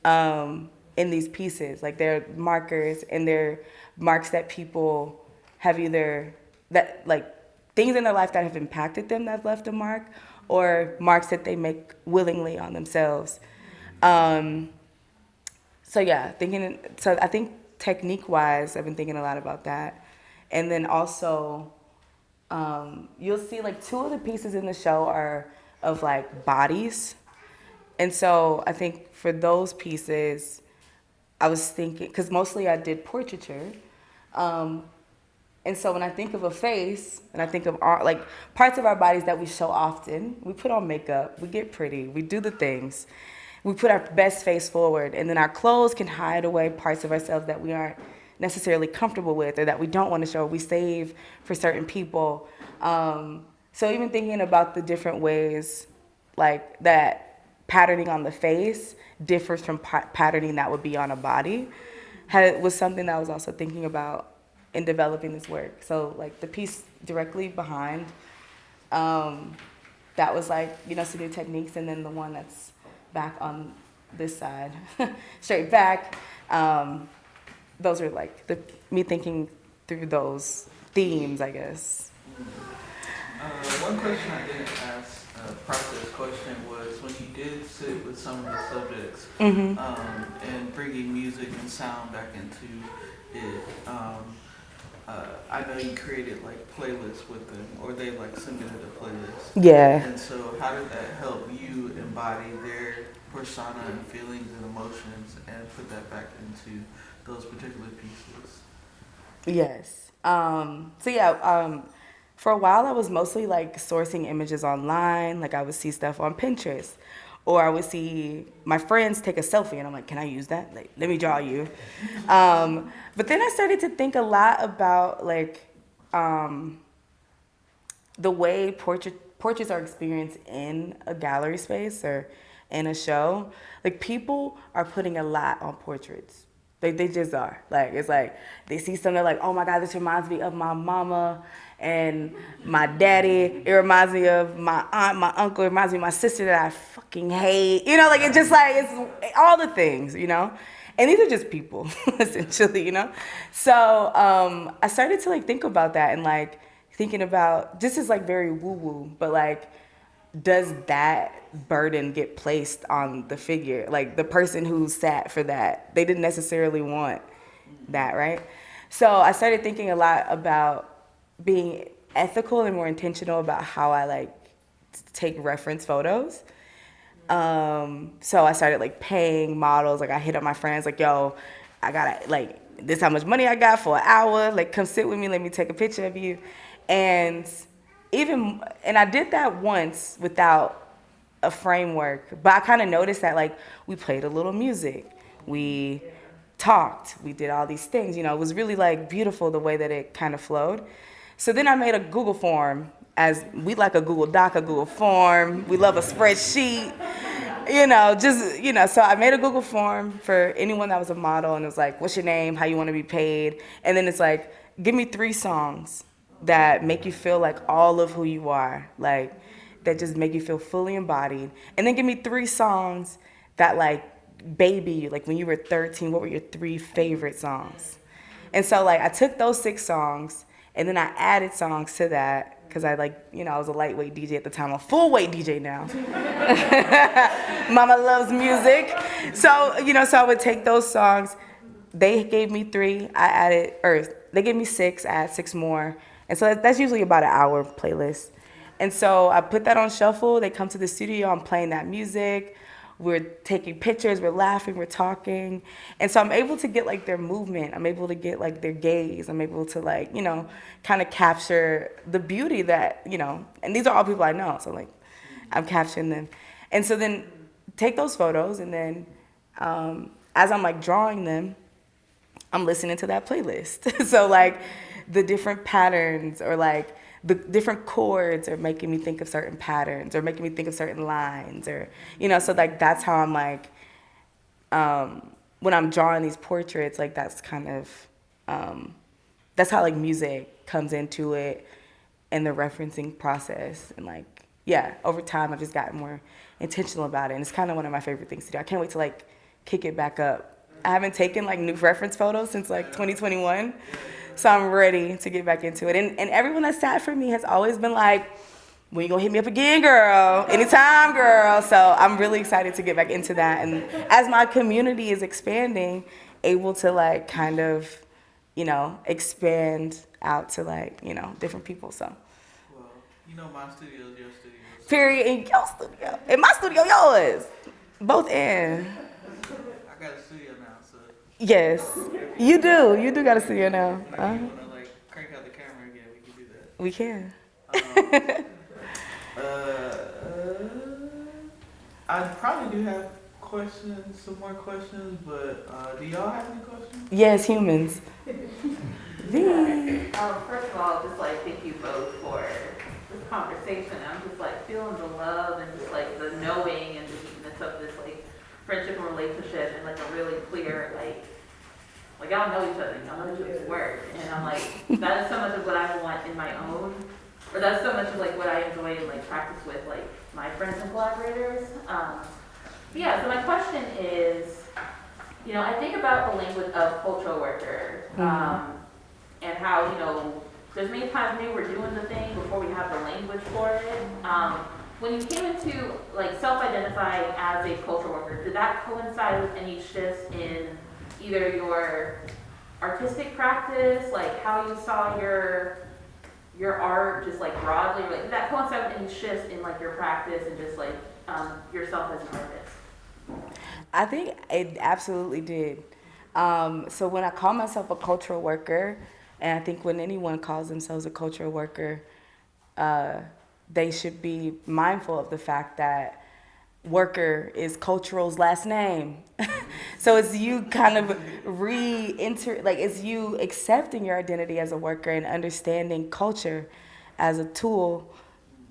in these pieces. Like they're markers, and they're marks that people have either that like things in their life that have impacted them that have left a mark, or marks that they make willingly on themselves. So yeah, so I think technique-wise, I've been thinking a lot about that. And then also, you'll see like two of the pieces in the show are of like bodies. And so I think for those pieces, I was thinking, because mostly I did portraiture. And so when I think of a face, and I think of our, like parts of our bodies that we show often, we put on makeup, we get pretty, we do the things, we put our best face forward, and then our clothes can hide away parts of ourselves that we aren't necessarily comfortable with, or that we don't want to show, we save for certain people. So even thinking about the different ways, like that patterning on the face differs from patterning that would be on a body, was something that I was also thinking about in developing this work. So like the piece directly behind, that was like, you know, some new techniques, and then the one that's back on this side, straight back, those are like me thinking through those themes, I guess. One question I didn't ask prior to this question was when you did sit with some of the subjects and bringing music and sound back into it. I know you created like playlists with them, or they like submitted a playlist. Yeah. And so, how did that help you embody their persona and feelings and emotions, and put that back into those particular pieces? Yes. For a while I was mostly like sourcing images online. Like I would see stuff on Pinterest, or I would see my friends take a selfie and I'm like, can I use that? Like, let me draw you. But then I started to think a lot about like the way portraits are experienced in a gallery space or in a show. Like people are putting a lot on portraits. They just are. Like, it's like they see something like, oh my God, this reminds me of my mama and my daddy. It reminds me of my aunt, my uncle. It reminds me of my sister that I fucking hate. You know, like it's just like, it's all the things, you know? And these are just people, essentially, you know? So I started to like think about that and like thinking about, this is like very woo-woo, but like, does that burden get placed on the figure? Like the person who sat for that, they didn't necessarily want that, right? So I started thinking a lot about being ethical and more intentional about how I like take reference photos. So I started like paying models. Like I hit up my friends like, yo, I got like, this how much money I got for an hour. Like come sit with me, let me take a picture of you. And I did that once without a framework, but I kind of noticed that like we played a little music, we talked, we did all these things, you know, it was really like beautiful the way that it kind of flowed. So then I made a Google form, as we like a Google Doc, a Google form, we love a spreadsheet, you know, just, you know, so I made a Google form for anyone that was a model, and it was like, what's your name, how you want to be paid, and then it's like, give me 3 songs that make you feel like all of who you are, like that just make you feel fully embodied. And then give me 3 songs that like baby you, like when you were 13, what were your 3 favorite songs? And so like I took those 6 songs and then I added songs to that because I like, you know, I was a lightweight DJ at the time, a full weight DJ now. Mama loves music. So, you know, so I would take those songs. They gave me 3, they gave me 6, I add 6 more. And so that's usually about an hour playlist. And so I put that on shuffle. They come to the studio, I'm playing that music. We're taking pictures, we're laughing, we're talking. And so I'm able to get like their movement. I'm able to get like their gaze. I'm able to like, you know, kind of capture the beauty that, you know, and these are all people I know. So like I'm capturing them. And so then take those photos and then as I'm like drawing them, I'm listening to that playlist. So like, the different patterns or like the different chords are making me think of certain patterns or making me think of certain lines or, you know, so like that's how I'm like, when I'm drawing these portraits, like that's kind of, that's how like music comes into it and the referencing process. And like, yeah, over time I've just gotten more intentional about it. And it's kind of one of my favorite things to do. I can't wait to like kick it back up. I haven't taken like new reference photos since like 2021. So I'm ready to get back into it. And everyone that sat for me has always been like, when you gonna hit me up again, girl? Anytime, girl. So I'm really excited to get back into that. And as my community is expanding, able to like kind of, you know, expand out to like, you know, different people, so. Well, you know my studio is your studio. So. Period, in your studio. In my studio, yours. Both in. I got a studio now, so. Yes, you do. You do got a studio now. If you wanna like crank out the camera again, we can do that. We can. I probably do have questions, some more questions, but do y'all have any questions? Yes, humans. First of all, just like thank you both for this conversation. I'm just like feeling the love and just like the knowing and the deepness of this like friendship and relationship and like a really clear like y'all know each other, y'all know each other's work, and I'm like that is so much of what I want in my own, or that's so much of like what I enjoy and like practice with like my friends and collaborators. Yeah. So my question is, I think about the language of cultural worker, and how, there's many times maybe we're doing the thing before we have the language for it. When you came into like self-identifying as a cultural worker, did that coincide with any shifts in either your artistic practice, like how you saw your art just like broadly, like did that coincide with any shifts in like your practice and just like yourself as an artist? I think it absolutely did. So when I call myself a cultural worker, and I think when anyone calls themselves a cultural worker, they should be mindful of the fact that worker is cultural's last name. So it's you kind of it's you accepting your identity as a worker and understanding culture as a tool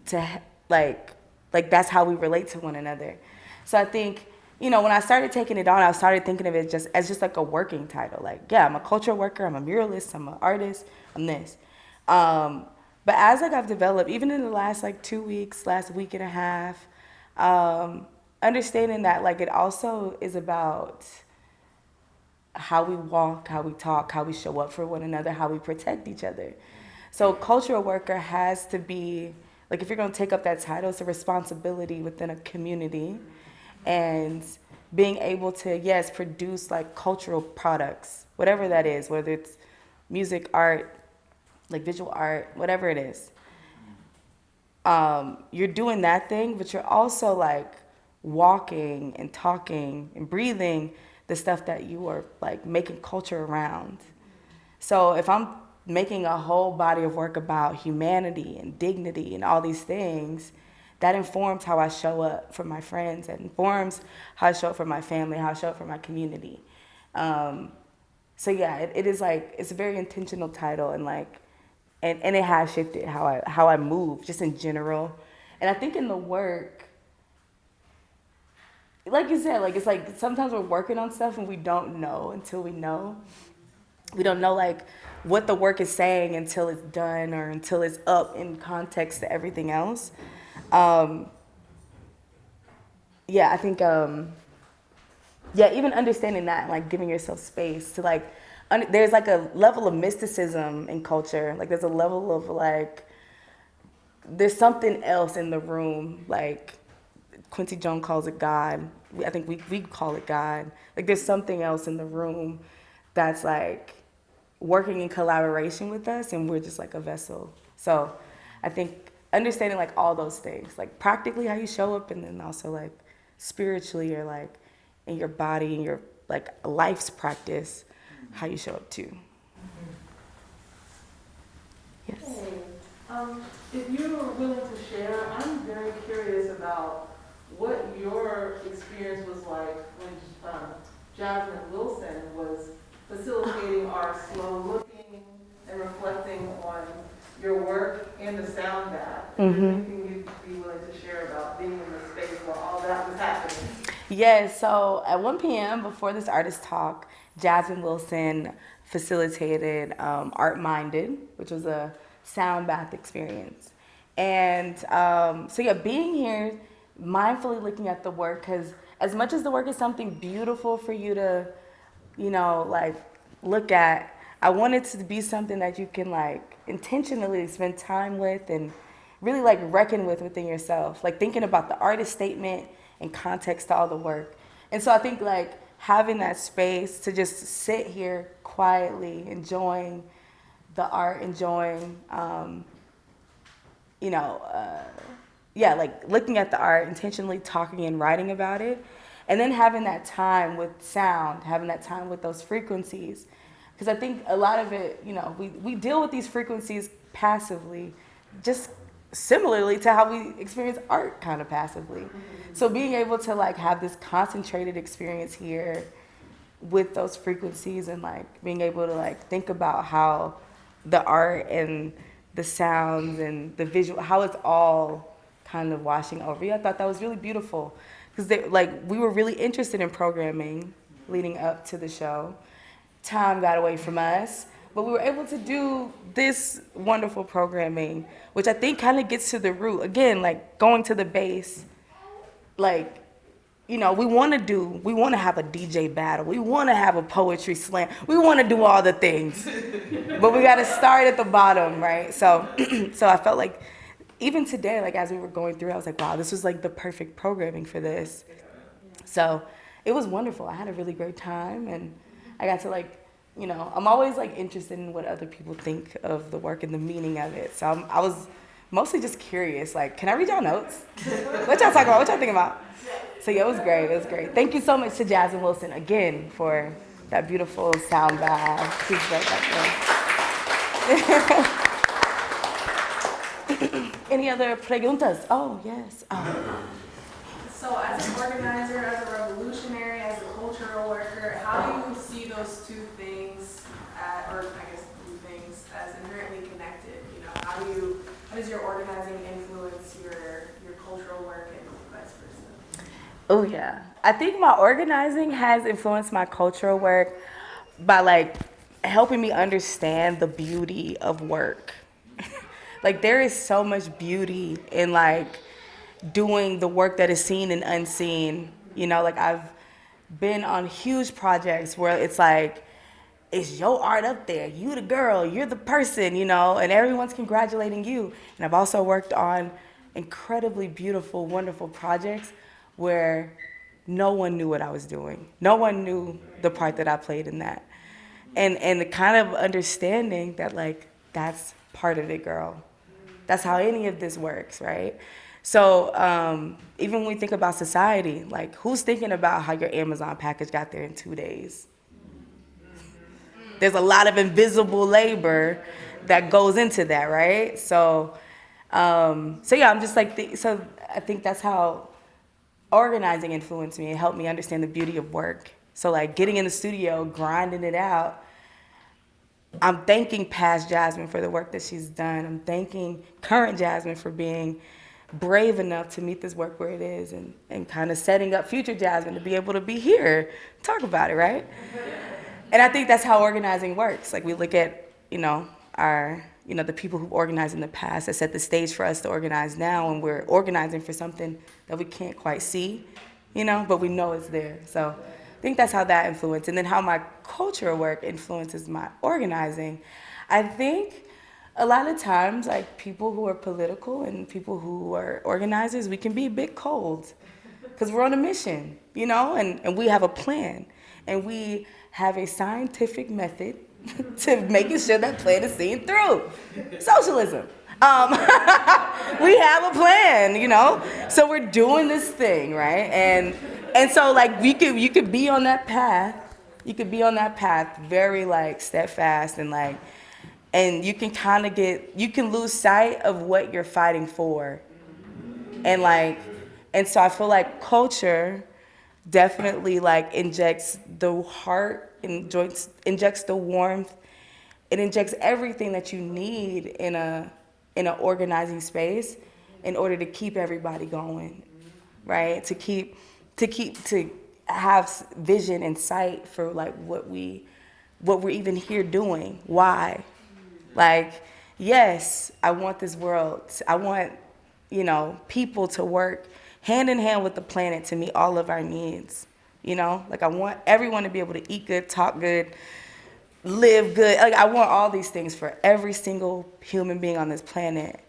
to like that's how we relate to one another. So I think, when I started taking it on, I started thinking of it as like a working title. Like, yeah, I'm a cultural worker, I'm a muralist, I'm an artist, I'm this. But as I've developed, even in the last 2 weeks, last week and a half, understanding that it also is about how we walk, how we talk, how we show up for one another, how we protect each other. So cultural worker has to be, if you're going to take up that title, it's a responsibility within a community. And being able to, yes, produce cultural products, whatever that is, whether it's music, art, visual art, whatever it is. You're doing that thing, but you're also walking and talking and breathing the stuff that you are making culture around. So if I'm making a whole body of work about humanity and dignity and all these things, that informs how I show up for my friends. That informs how I show up for my family, how I show up for my community. So yeah, it is it's a very intentional title, and and it has shifted how I move just in general. And I think in the work, like you said, it's sometimes we're working on stuff and we don't know until we know. We don't know what the work is saying until it's done or until it's up in context to everything else. Yeah, I think, even understanding that, giving yourself space to there's a level of mysticism in culture. There's a level of there's something else in the room. Quincy Jones calls it God. I think we call it God. There's something else in the room that's working in collaboration with us, and we're just a vessel. So I think understanding all those things, practically how you show up, and then also spiritually or in your body and your life's practice, how you show up too. Yes. Hey, if you're willing to share, I'm very curious about what your experience was like when Jasmine Wilson was facilitating our slow looking and reflecting on your work in the sound bath. Is there anything you'd be willing to share about being in the space where all that was happening? Yes, so at 1 p.m. before this artist talk, Jasmine Wilson facilitated Art Minded, which was a sound bath experience. And being here, mindfully looking at the work, because as much as the work is something beautiful for you to, look at, I want it to be something that you can intentionally spend time with and really reckon with within yourself, thinking about the artist statement and context to all the work. And so I think having that space to just sit here quietly, enjoying the art, enjoying, looking at the art, intentionally talking and writing about it, and then having that time with sound, having that time with those frequencies. Because I think a lot of it, we deal with these frequencies passively, just similarly to how we experience art kind of passively. Mm-hmm. So being able to have this concentrated experience here with those frequencies and being able to think about how the art and the sounds and the visual, how it's all kind of washing over you. I thought that was really beautiful because we were really interested in programming leading up to the show. Time got away from us, but we were able to do this wonderful programming, which I think kind of gets to the root. Again, going to the base, you know, we want to have a DJ battle. We want to have a poetry slam. We want to do all the things. But we got to start at the bottom, right? So so I felt like even today, like as we were going through, I was like, wow, this was like the perfect programming for this. So it was wonderful. I had a really great time, and I got to like, you know, I'm always like interested in what other people think of the work and the meaning of it. So I was mostly just curious, like, can I read y'all notes? What y'all talking about? What y'all thinking about? So yeah, it was great. It was great. Thank you so much to Jasmine Wilson again for that beautiful sound vibe. She's right back there. Any other preguntas? Oh, yes. So as an organizer, as a revolutionary, as a cultural worker, how do you see those two things, or I guess two things, as inherently connected? You know, how does your organizing influence your cultural work and vice versa? Oh yeah. I think my organizing has influenced my cultural work by like helping me understand the beauty of work. Like there is so much beauty in like doing the work that is seen and unseen. You know, like I've been on huge projects where it's like, it's your art up there. You the girl, you're the person, you know, and everyone's congratulating you. And I've also worked on incredibly beautiful, wonderful projects where no one knew what I was doing. No one knew the part that I played in that. And the kind of understanding that like, that's part of it, girl. That's how any of this works, right? So even when we think about society, like who's thinking about how your Amazon package got there in 2 days? There's a lot of invisible labor that goes into that, right? So yeah, I'm just like, so I think that's how organizing influenced me. It helped me understand the beauty of work. So like getting in the studio, grinding it out, I'm thanking past Jasmine for the work that she's done. I'm thanking current Jasmine for being brave enough to meet this work where it is and kind of setting up future Jasmine to be able to be here, talk about it, right? And I think that's how organizing works. Like we look at, you know, the people who organized in the past that set the stage for us to organize now, and we're organizing for something that we can't quite see, you know, but we know it's there. So I think that's how that influenced. And then how my cultural work influences my organizing. I think a lot of times, like people who are political and people who are organizers, we can be a bit cold because we're on a mission, you know, and we have a plan and we have a scientific method to making sure that plan is seen through. Socialism. We have a plan, you know, so we're doing this thing, right? And so like you could be on that path. You could be on that path very like steadfast and like, and you can kind of you can lose sight of what you're fighting for. And so I feel like culture definitely like injects the heart, injects the warmth, it injects everything that you need in an organizing space in order to keep everybody going, right? To have vision and sight for like what we're even here doing. Why? Like, yes, I want this world. I want, you know, people to work hand in hand with the planet to meet all of our needs. You know, like I want everyone to be able to eat good, talk good, live good. Like I want all these things for every single human being on this planet.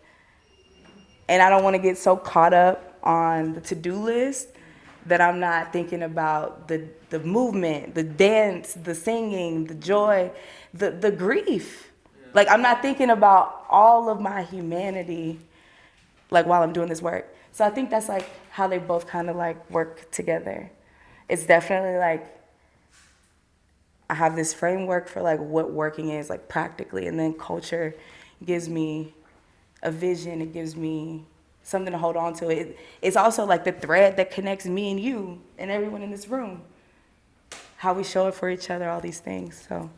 And I don't want to get so caught up on the to-do list that I'm not thinking about the movement, the dance, the singing, the joy, the grief. Like I'm not thinking about all of my humanity like while I'm doing this work. So I think that's like how they both kind of like work together. It's definitely like I have this framework for like what working is like practically, and then culture gives me a vision. It gives me something to hold on to. It's also like the thread that connects me and you and everyone in this room. How we show up for each other, all these things. So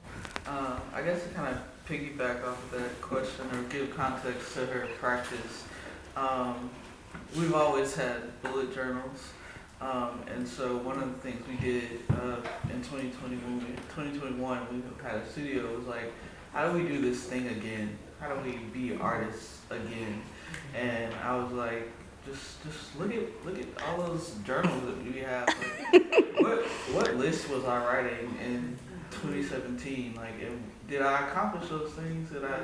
I guess to kind of piggyback off of that question or give context to her practice, we've always had bullet journals. And so one of the things we did in 2021, we had a studio, it was like, how do we do this thing again? How do we be artists again? And I was like, just look at all those journals that we have. Like, what list was I writing in 2017? Like, did I accomplish those things? Did I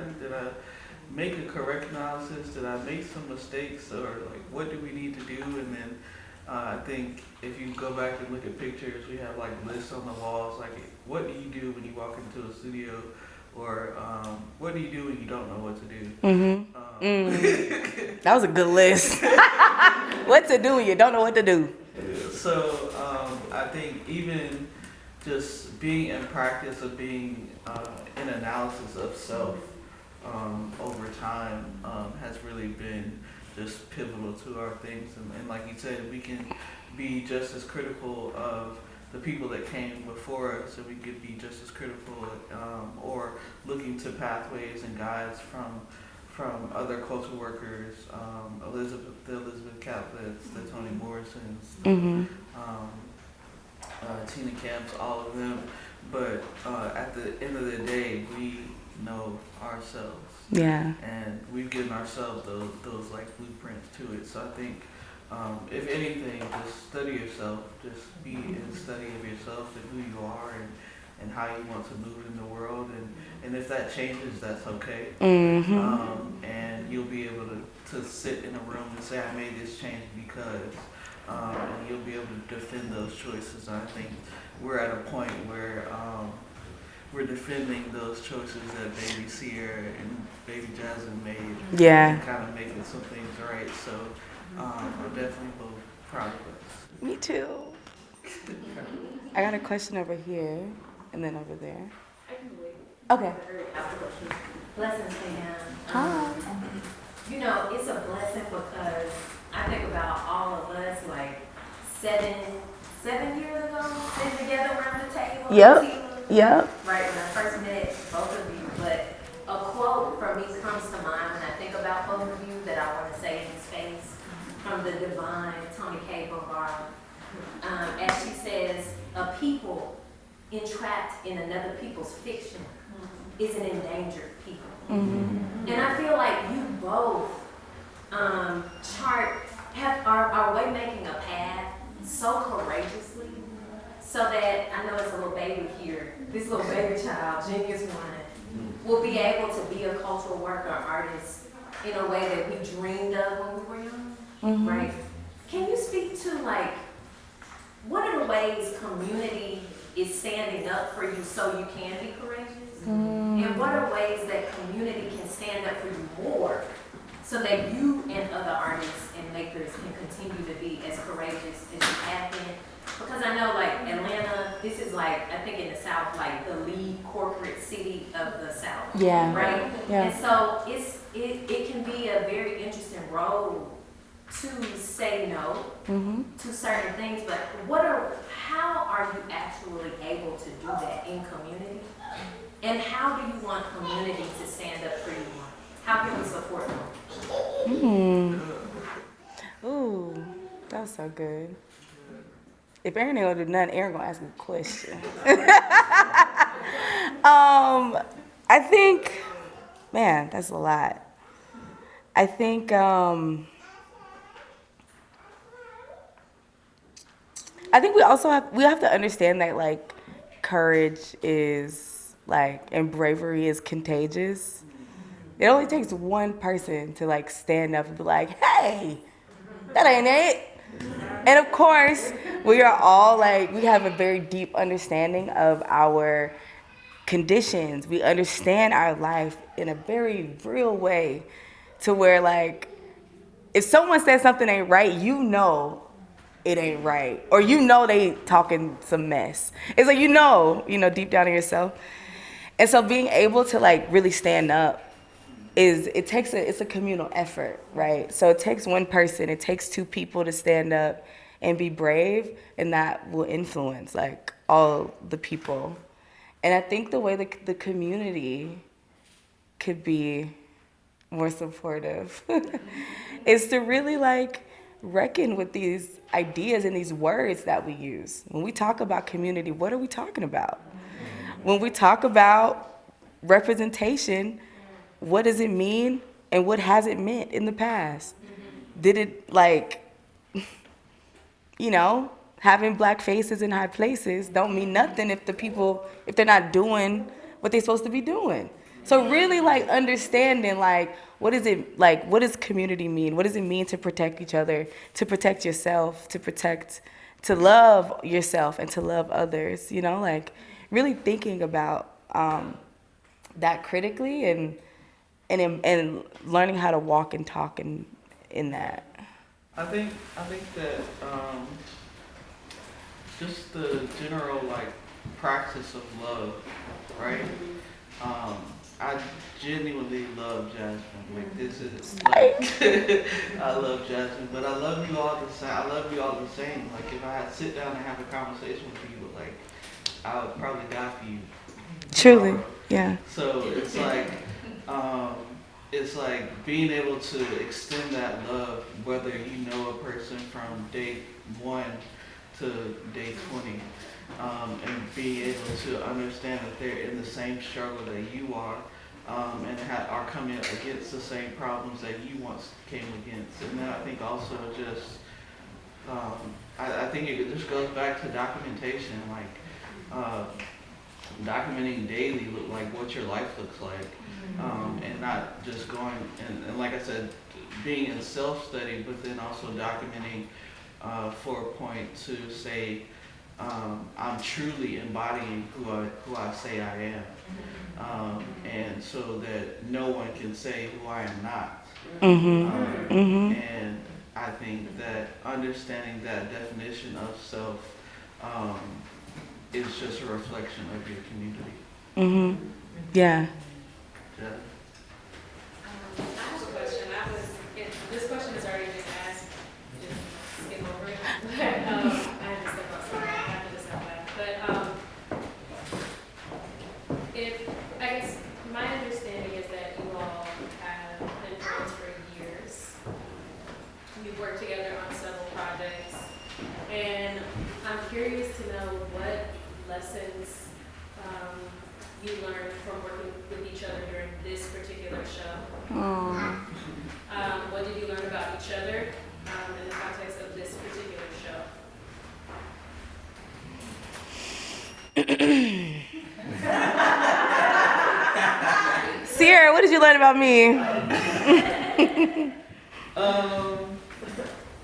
make a correct analysis? Did I make some mistakes? Or like, what do we need to do? And then I think if you go back and look at pictures, we have like lists on the walls. Like, what do you do when you walk into a studio? Or what do you do when you don't know what to do? That was a good list. What to do when you don't know what to do. So I think even just being in practice of being in analysis of self over time has really been just pivotal to our things. And like you said, we can be just as critical of the people that came before us, and we could be just as critical or looking to pathways and guides from other cultural workers, the Elizabeth Catlets, the Toni Morrisons, Tina Camps, all of them. But at the end of the day, we know ourselves. Yeah. And we've given ourselves those like blueprints to it. So I think if anything, just study yourself. Just be in study of yourself and who you are and how you want to move in the world. And if that changes, that's okay. And you'll be able to sit in a room and say, I made this change because, and you'll be able to defend those choices. And I think we're at a point where we're defending those choices that baby Sierra and baby Jasmine made. Yeah. And kind of making some things right. So I'm definitely both proud of us. Me too. I got a question over here and then over there. Okay. Blessings, ma'am. Hi. You know, it's a blessing because I think about all of us, like 7 years ago, sitting together around the table. Yep. Right, when I first met both of you. But a quote from me comes to mind when I think about both of you that I want to say in his face from the divine Toni K. Bogard. As she says, a people entrapped in another people's fiction is an endangered people. And I feel like you both are way making a path so courageously, so that I know it's a little baby here, this little baby child, Genius One, will be able to be a cultural worker, artist in a way that we dreamed of when we were young, right? Can you speak to like, what are the ways community is standing up for you so you can be courageous? And what are ways that community can stand up for you more so that you and other artists and makers can continue to be as courageous as you have been? Because I know like Atlanta, this is like, I think in the South, like the lead corporate city of the South. Yeah. Right? Yeah. And so it can be a very interesting road to say no to certain things, but how are you actually able to do that in community? And how do you want community to stand up for you? How can we support them? Ooh, that was so good. If Aaron ain't gonna do nothing, Aaron gonna ask me a question. I think, man, that's a lot. I think, we have to understand that like courage is like, and bravery is contagious. It only takes one person to like stand up and be like, hey, that ain't it. And of course, we are all like, we have a very deep understanding of our conditions. We understand our life in a very real way to where like, if someone says something ain't right, you know it ain't right. Or you know they talking some mess. It's like, you know, deep down in yourself. And so being able to like really stand up it's a communal effort, right? So it takes one person, it takes two people to stand up and be brave, and that will influence like all the people. And I think the way the community could be more supportive is to really like reckon with these ideas and these words that we use. When we talk about community, what are we talking about? When we talk about representation, what does it mean and what has it meant in the past? did it like, you know, having black faces in high places don't mean nothing if if they're not doing what they're supposed to be doing. So really like understanding like, what does community mean? What does it mean to protect each other, to protect yourself, to love yourself and to love others, you know, like really thinking about that critically and learning how to walk and talk in that. I think that just the general like practice of love, right? I genuinely love Jasmine. Like this is like I love Jasmine, but I love you all the same. I love you all the same. Like if I had to sit down and have a conversation with you, like I would probably die for you. Truly, yeah. So it's like being able to extend that love, whether you know a person from day 1 to day 20, and being able to understand that they're in the same struggle that you are, and are coming against the same problems that you once came against. And then I think also just, I think it just goes back to documentation, like documenting daily, like what your life looks like, and not just going, and like I said, being in self-study, but then also documenting for a point to say, I'm truly embodying who I say I am, and so that no one can say who I am not. And I think that understanding that definition of self is just a reflection of your community. Yeah. Yeah. I have a question. This question has already been asked. Just skip over it. But, I had to step outside after this happened. But I guess my understanding is that you all have been friends for years. You've worked together on several projects, and I'm curious to know what lessons you learned from working with each other during this particular show. What did you learn about each other in the context of this particular show? Sierra, what did you learn about me?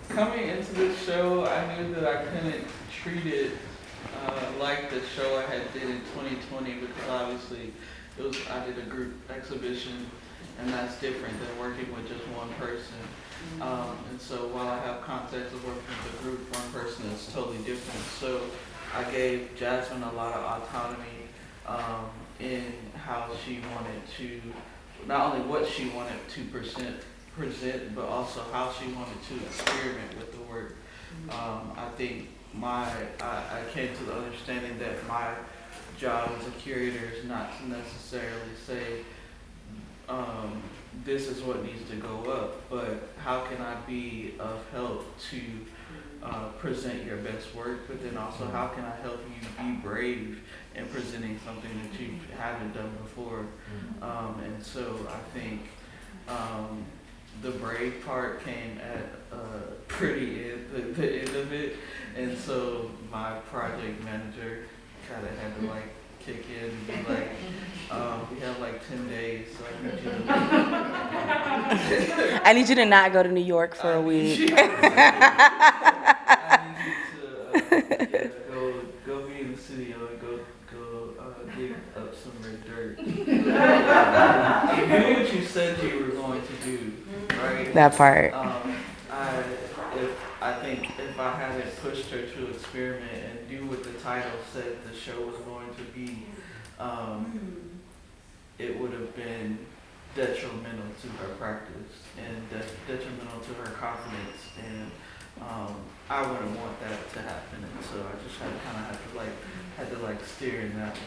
Coming into this show, I knew that I couldn't treat it like the show I had did in 2020, because obviously I did a group exhibition, and that's different than working with just one person. And so while I have context of working with a group, one person is totally different. So I gave Jasmine a lot of autonomy in how she wanted to, not only what she wanted to present, but also how she wanted to experiment with the work. I think I came to the understanding that my job as a curator is not to necessarily say, this is what needs to go up, but how can I be of help to present your best work, but then also how can I help you be brave in presenting something that you haven't done before. And so I think the brave part came at the end of it, and so my project manager kind of had to like kick in and be like, we have like 10 days, so I need you to not go to New York for a week. I need you to go be in the studio and go dig up some red dirt. Do what you said you were going to do, right? That part. I think if I hadn't pushed her to experiment and do what the title said the show was going to be, it would have been detrimental to her practice and detrimental to her confidence, and I wouldn't want that to happen. And so I just had to steer in that way.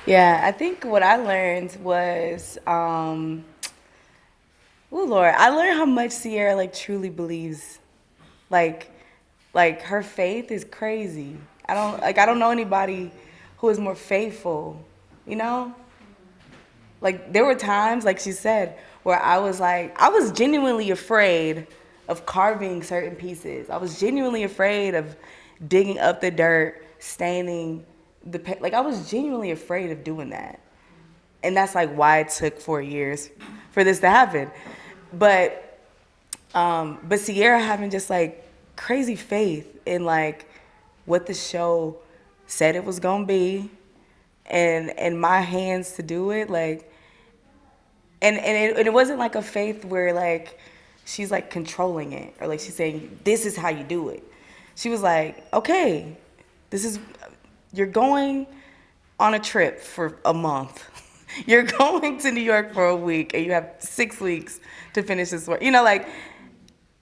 Yeah, I think what I learned was, oh Lord, I learned how much Sierra truly believes. Like her faith is crazy. I don't know anybody who is more faithful, you know? Like, there were times, like she said, where I was genuinely afraid of carving certain pieces. I was genuinely afraid of digging up the dirt, staining like, I was genuinely afraid of doing that. And that's like why it took 4 years for this to happen. But Sierra having just like crazy faith in like what the show said it was gonna be, and my hands to do it, like, and it wasn't like a faith where like she's like controlling it or like she's saying this is how you do it. She was like, okay, you're going on a trip for a month. You're going to New York for a week and you have 6 weeks to finish this work. You know, like,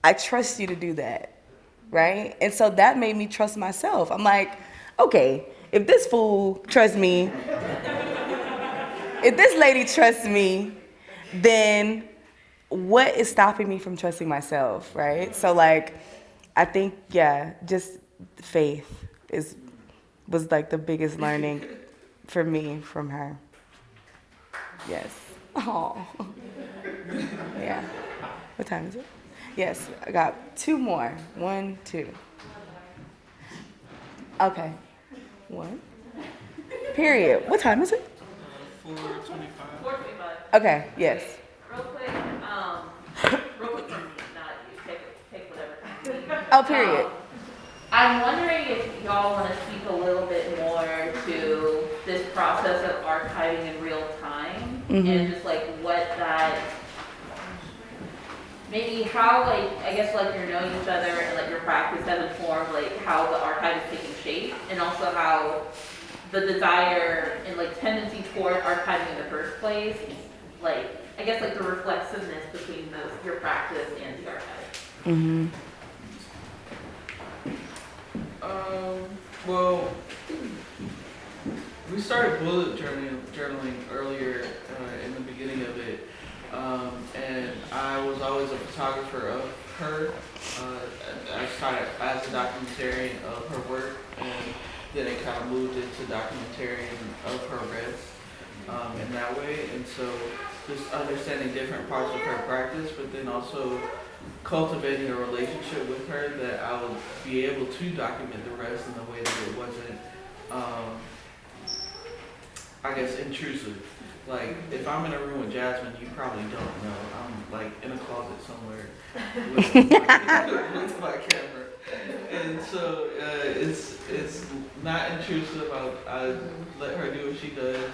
I trust you to do that, right? And so that made me trust myself. I'm like, okay, if this fool trusts me, if this lady trusts me, then what is stopping me from trusting myself, right? So, like, I think, yeah, just faith was like the biggest learning for me from her. Yes. Oh. Yeah. What time is it? Yes, I got 2 more. 1, 2. Okay. 1. Period. What time is it? 4:25. 425. Okay, yes. Real quick for me, not you, take whatever time you need. Oh, period. I'm wondering if y'all want to speak a little bit more to this process of archiving in real time and just like what that, maybe how, like, I guess like you're knowing each other and like your practice has informed like how the archive is taking shape, and also how the desire and like tendency toward archiving in the first place, like, I guess like the reflexiveness between your practice and the archive. Well, we started bullet journaling earlier in the beginning of it, and I was always a photographer of her. I started as a documentarian of her work, and then it kind of moved into documentarian of her rest in that way. And so just understanding different parts of her practice, but then also cultivating a relationship with her that I would be able to document the rest in a way that it wasn't, I guess, intrusive. Like, if I'm in a room with Jasmine, you probably don't know. I'm like in a closet somewhere with my camera. And so it's not intrusive. I let her do what she does.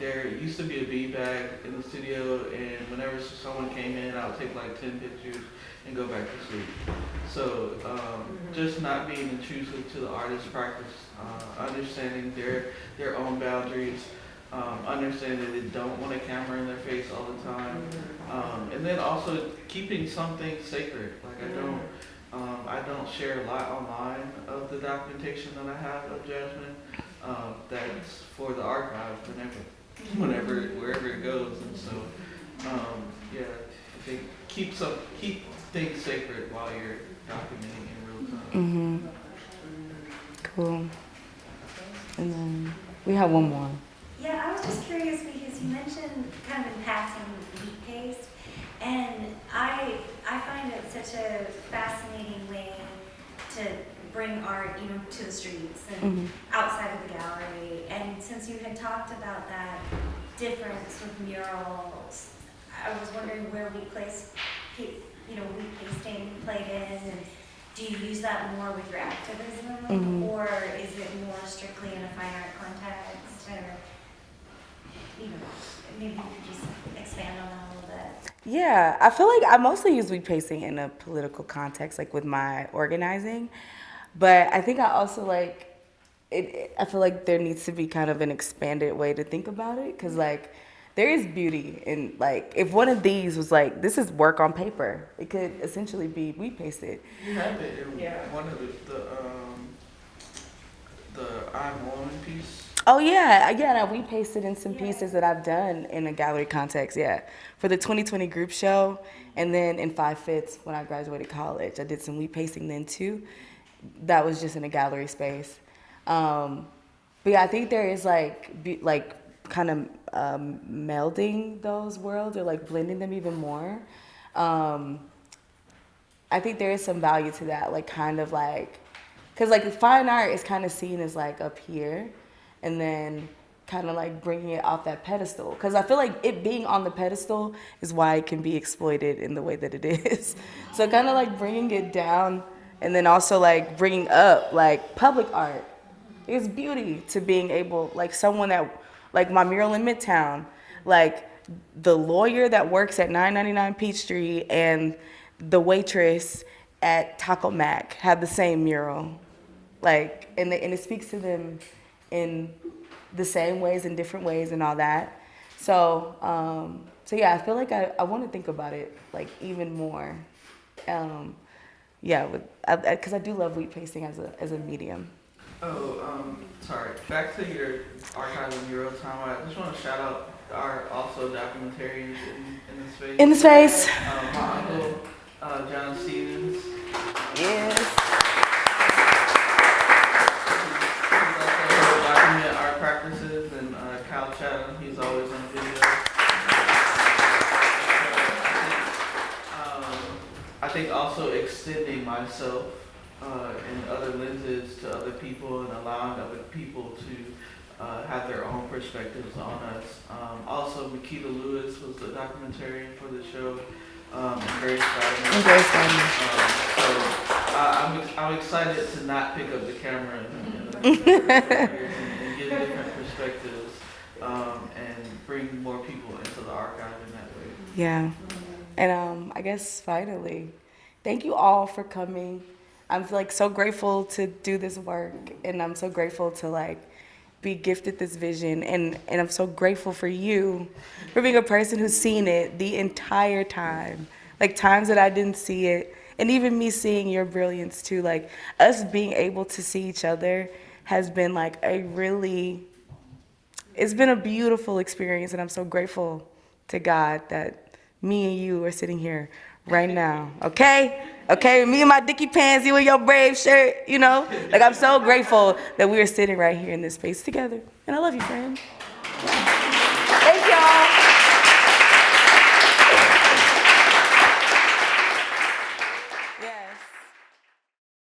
There used to be a beanbag in the studio, and whenever someone came in, I would take like 10 pictures and go back to sleep. So just not being intrusive to the artist's practice, understanding their own boundaries, understanding that they don't want a camera in their face all the time, and then also keeping something sacred. Like, I don't share a lot online of the documentation that I have of Jasmine. That's for the archive wherever it goes. And so, yeah, I think keep things sacred while you're documenting in real time. Cool. And then we have one more. Yeah, I was just curious because you mentioned kind of in passing wheat paste, and I find it such a fascinating way to bring art, you know, to the streets and outside of the gallery. And since you had talked about that difference with murals, I was wondering where wheat pasting played in, and do you use that more with your activism, or is it more strictly in a fine art context, or, you know, maybe you could just expand on that a little bit. Yeah, I feel like I mostly use wheat pasting in a political context, like with my organizing. But I think I also like it. I feel like there needs to be kind of an expanded way to think about it, because like there is beauty in, like, if one of these was like, this is work on paper, it could essentially be wheat pasted. You have it in one of the I'm Woman piece. Oh yeah, I wheat pasted in some pieces that I've done in a gallery context. Yeah, for the 2020 group show, and then in 5/5 when I graduated college, I did some wheat pasting then too. That was just in a gallery space. But yeah, I think there is like kind of melding those worlds or like blending them even more. I think there is some value to that, like kind of like, because like fine art is kind of seen as like up here, and then kind of like bringing it off that pedestal. Because I feel like it being on the pedestal is why it can be exploited in the way that it is. So kind of like bringing it down, and then also like bringing up like public art. There's beauty to being able, like someone that, like my mural in Midtown, like the lawyer that works at 999 Peachtree and the waitress at Taco Mac have the same mural. Like, and it speaks to them in the same ways, in different ways and all that. So yeah, I feel like I want to think about it like even more. Yeah, because I do love wheat pasting as a medium. Sorry. Back to your archive and mural time. I just want to shout out our also documentarians in the space. In the space. My uncle, John Stevens. Yes. He's also document art practices, and Kyle Chattam, he's always on video. I think also extending myself in other lenses to other people and allowing other people to have their own perspectives on us. Also, Makita Lewis was the documentarian for the show. Very exciting. Very exciting. So I'm excited to not pick up the camera and give different perspectives and bring more people into the archive in that way. Yeah. And I guess finally, thank you all for coming. I'm like so grateful to do this work, and I'm so grateful to like be gifted this vision, and I'm so grateful for you for being a person who's seen it the entire time, like times that I didn't see it, and even me seeing your brilliance too. Like us being able to see each other has been like it's been a beautiful experience, and I'm so grateful to God that me and you are sitting here right now, okay? Okay, me in my Dickie pants, you in your Brave shirt, you know? Like, I'm so grateful that we are sitting right here in this space together. And I love you, friend. Thank y'all.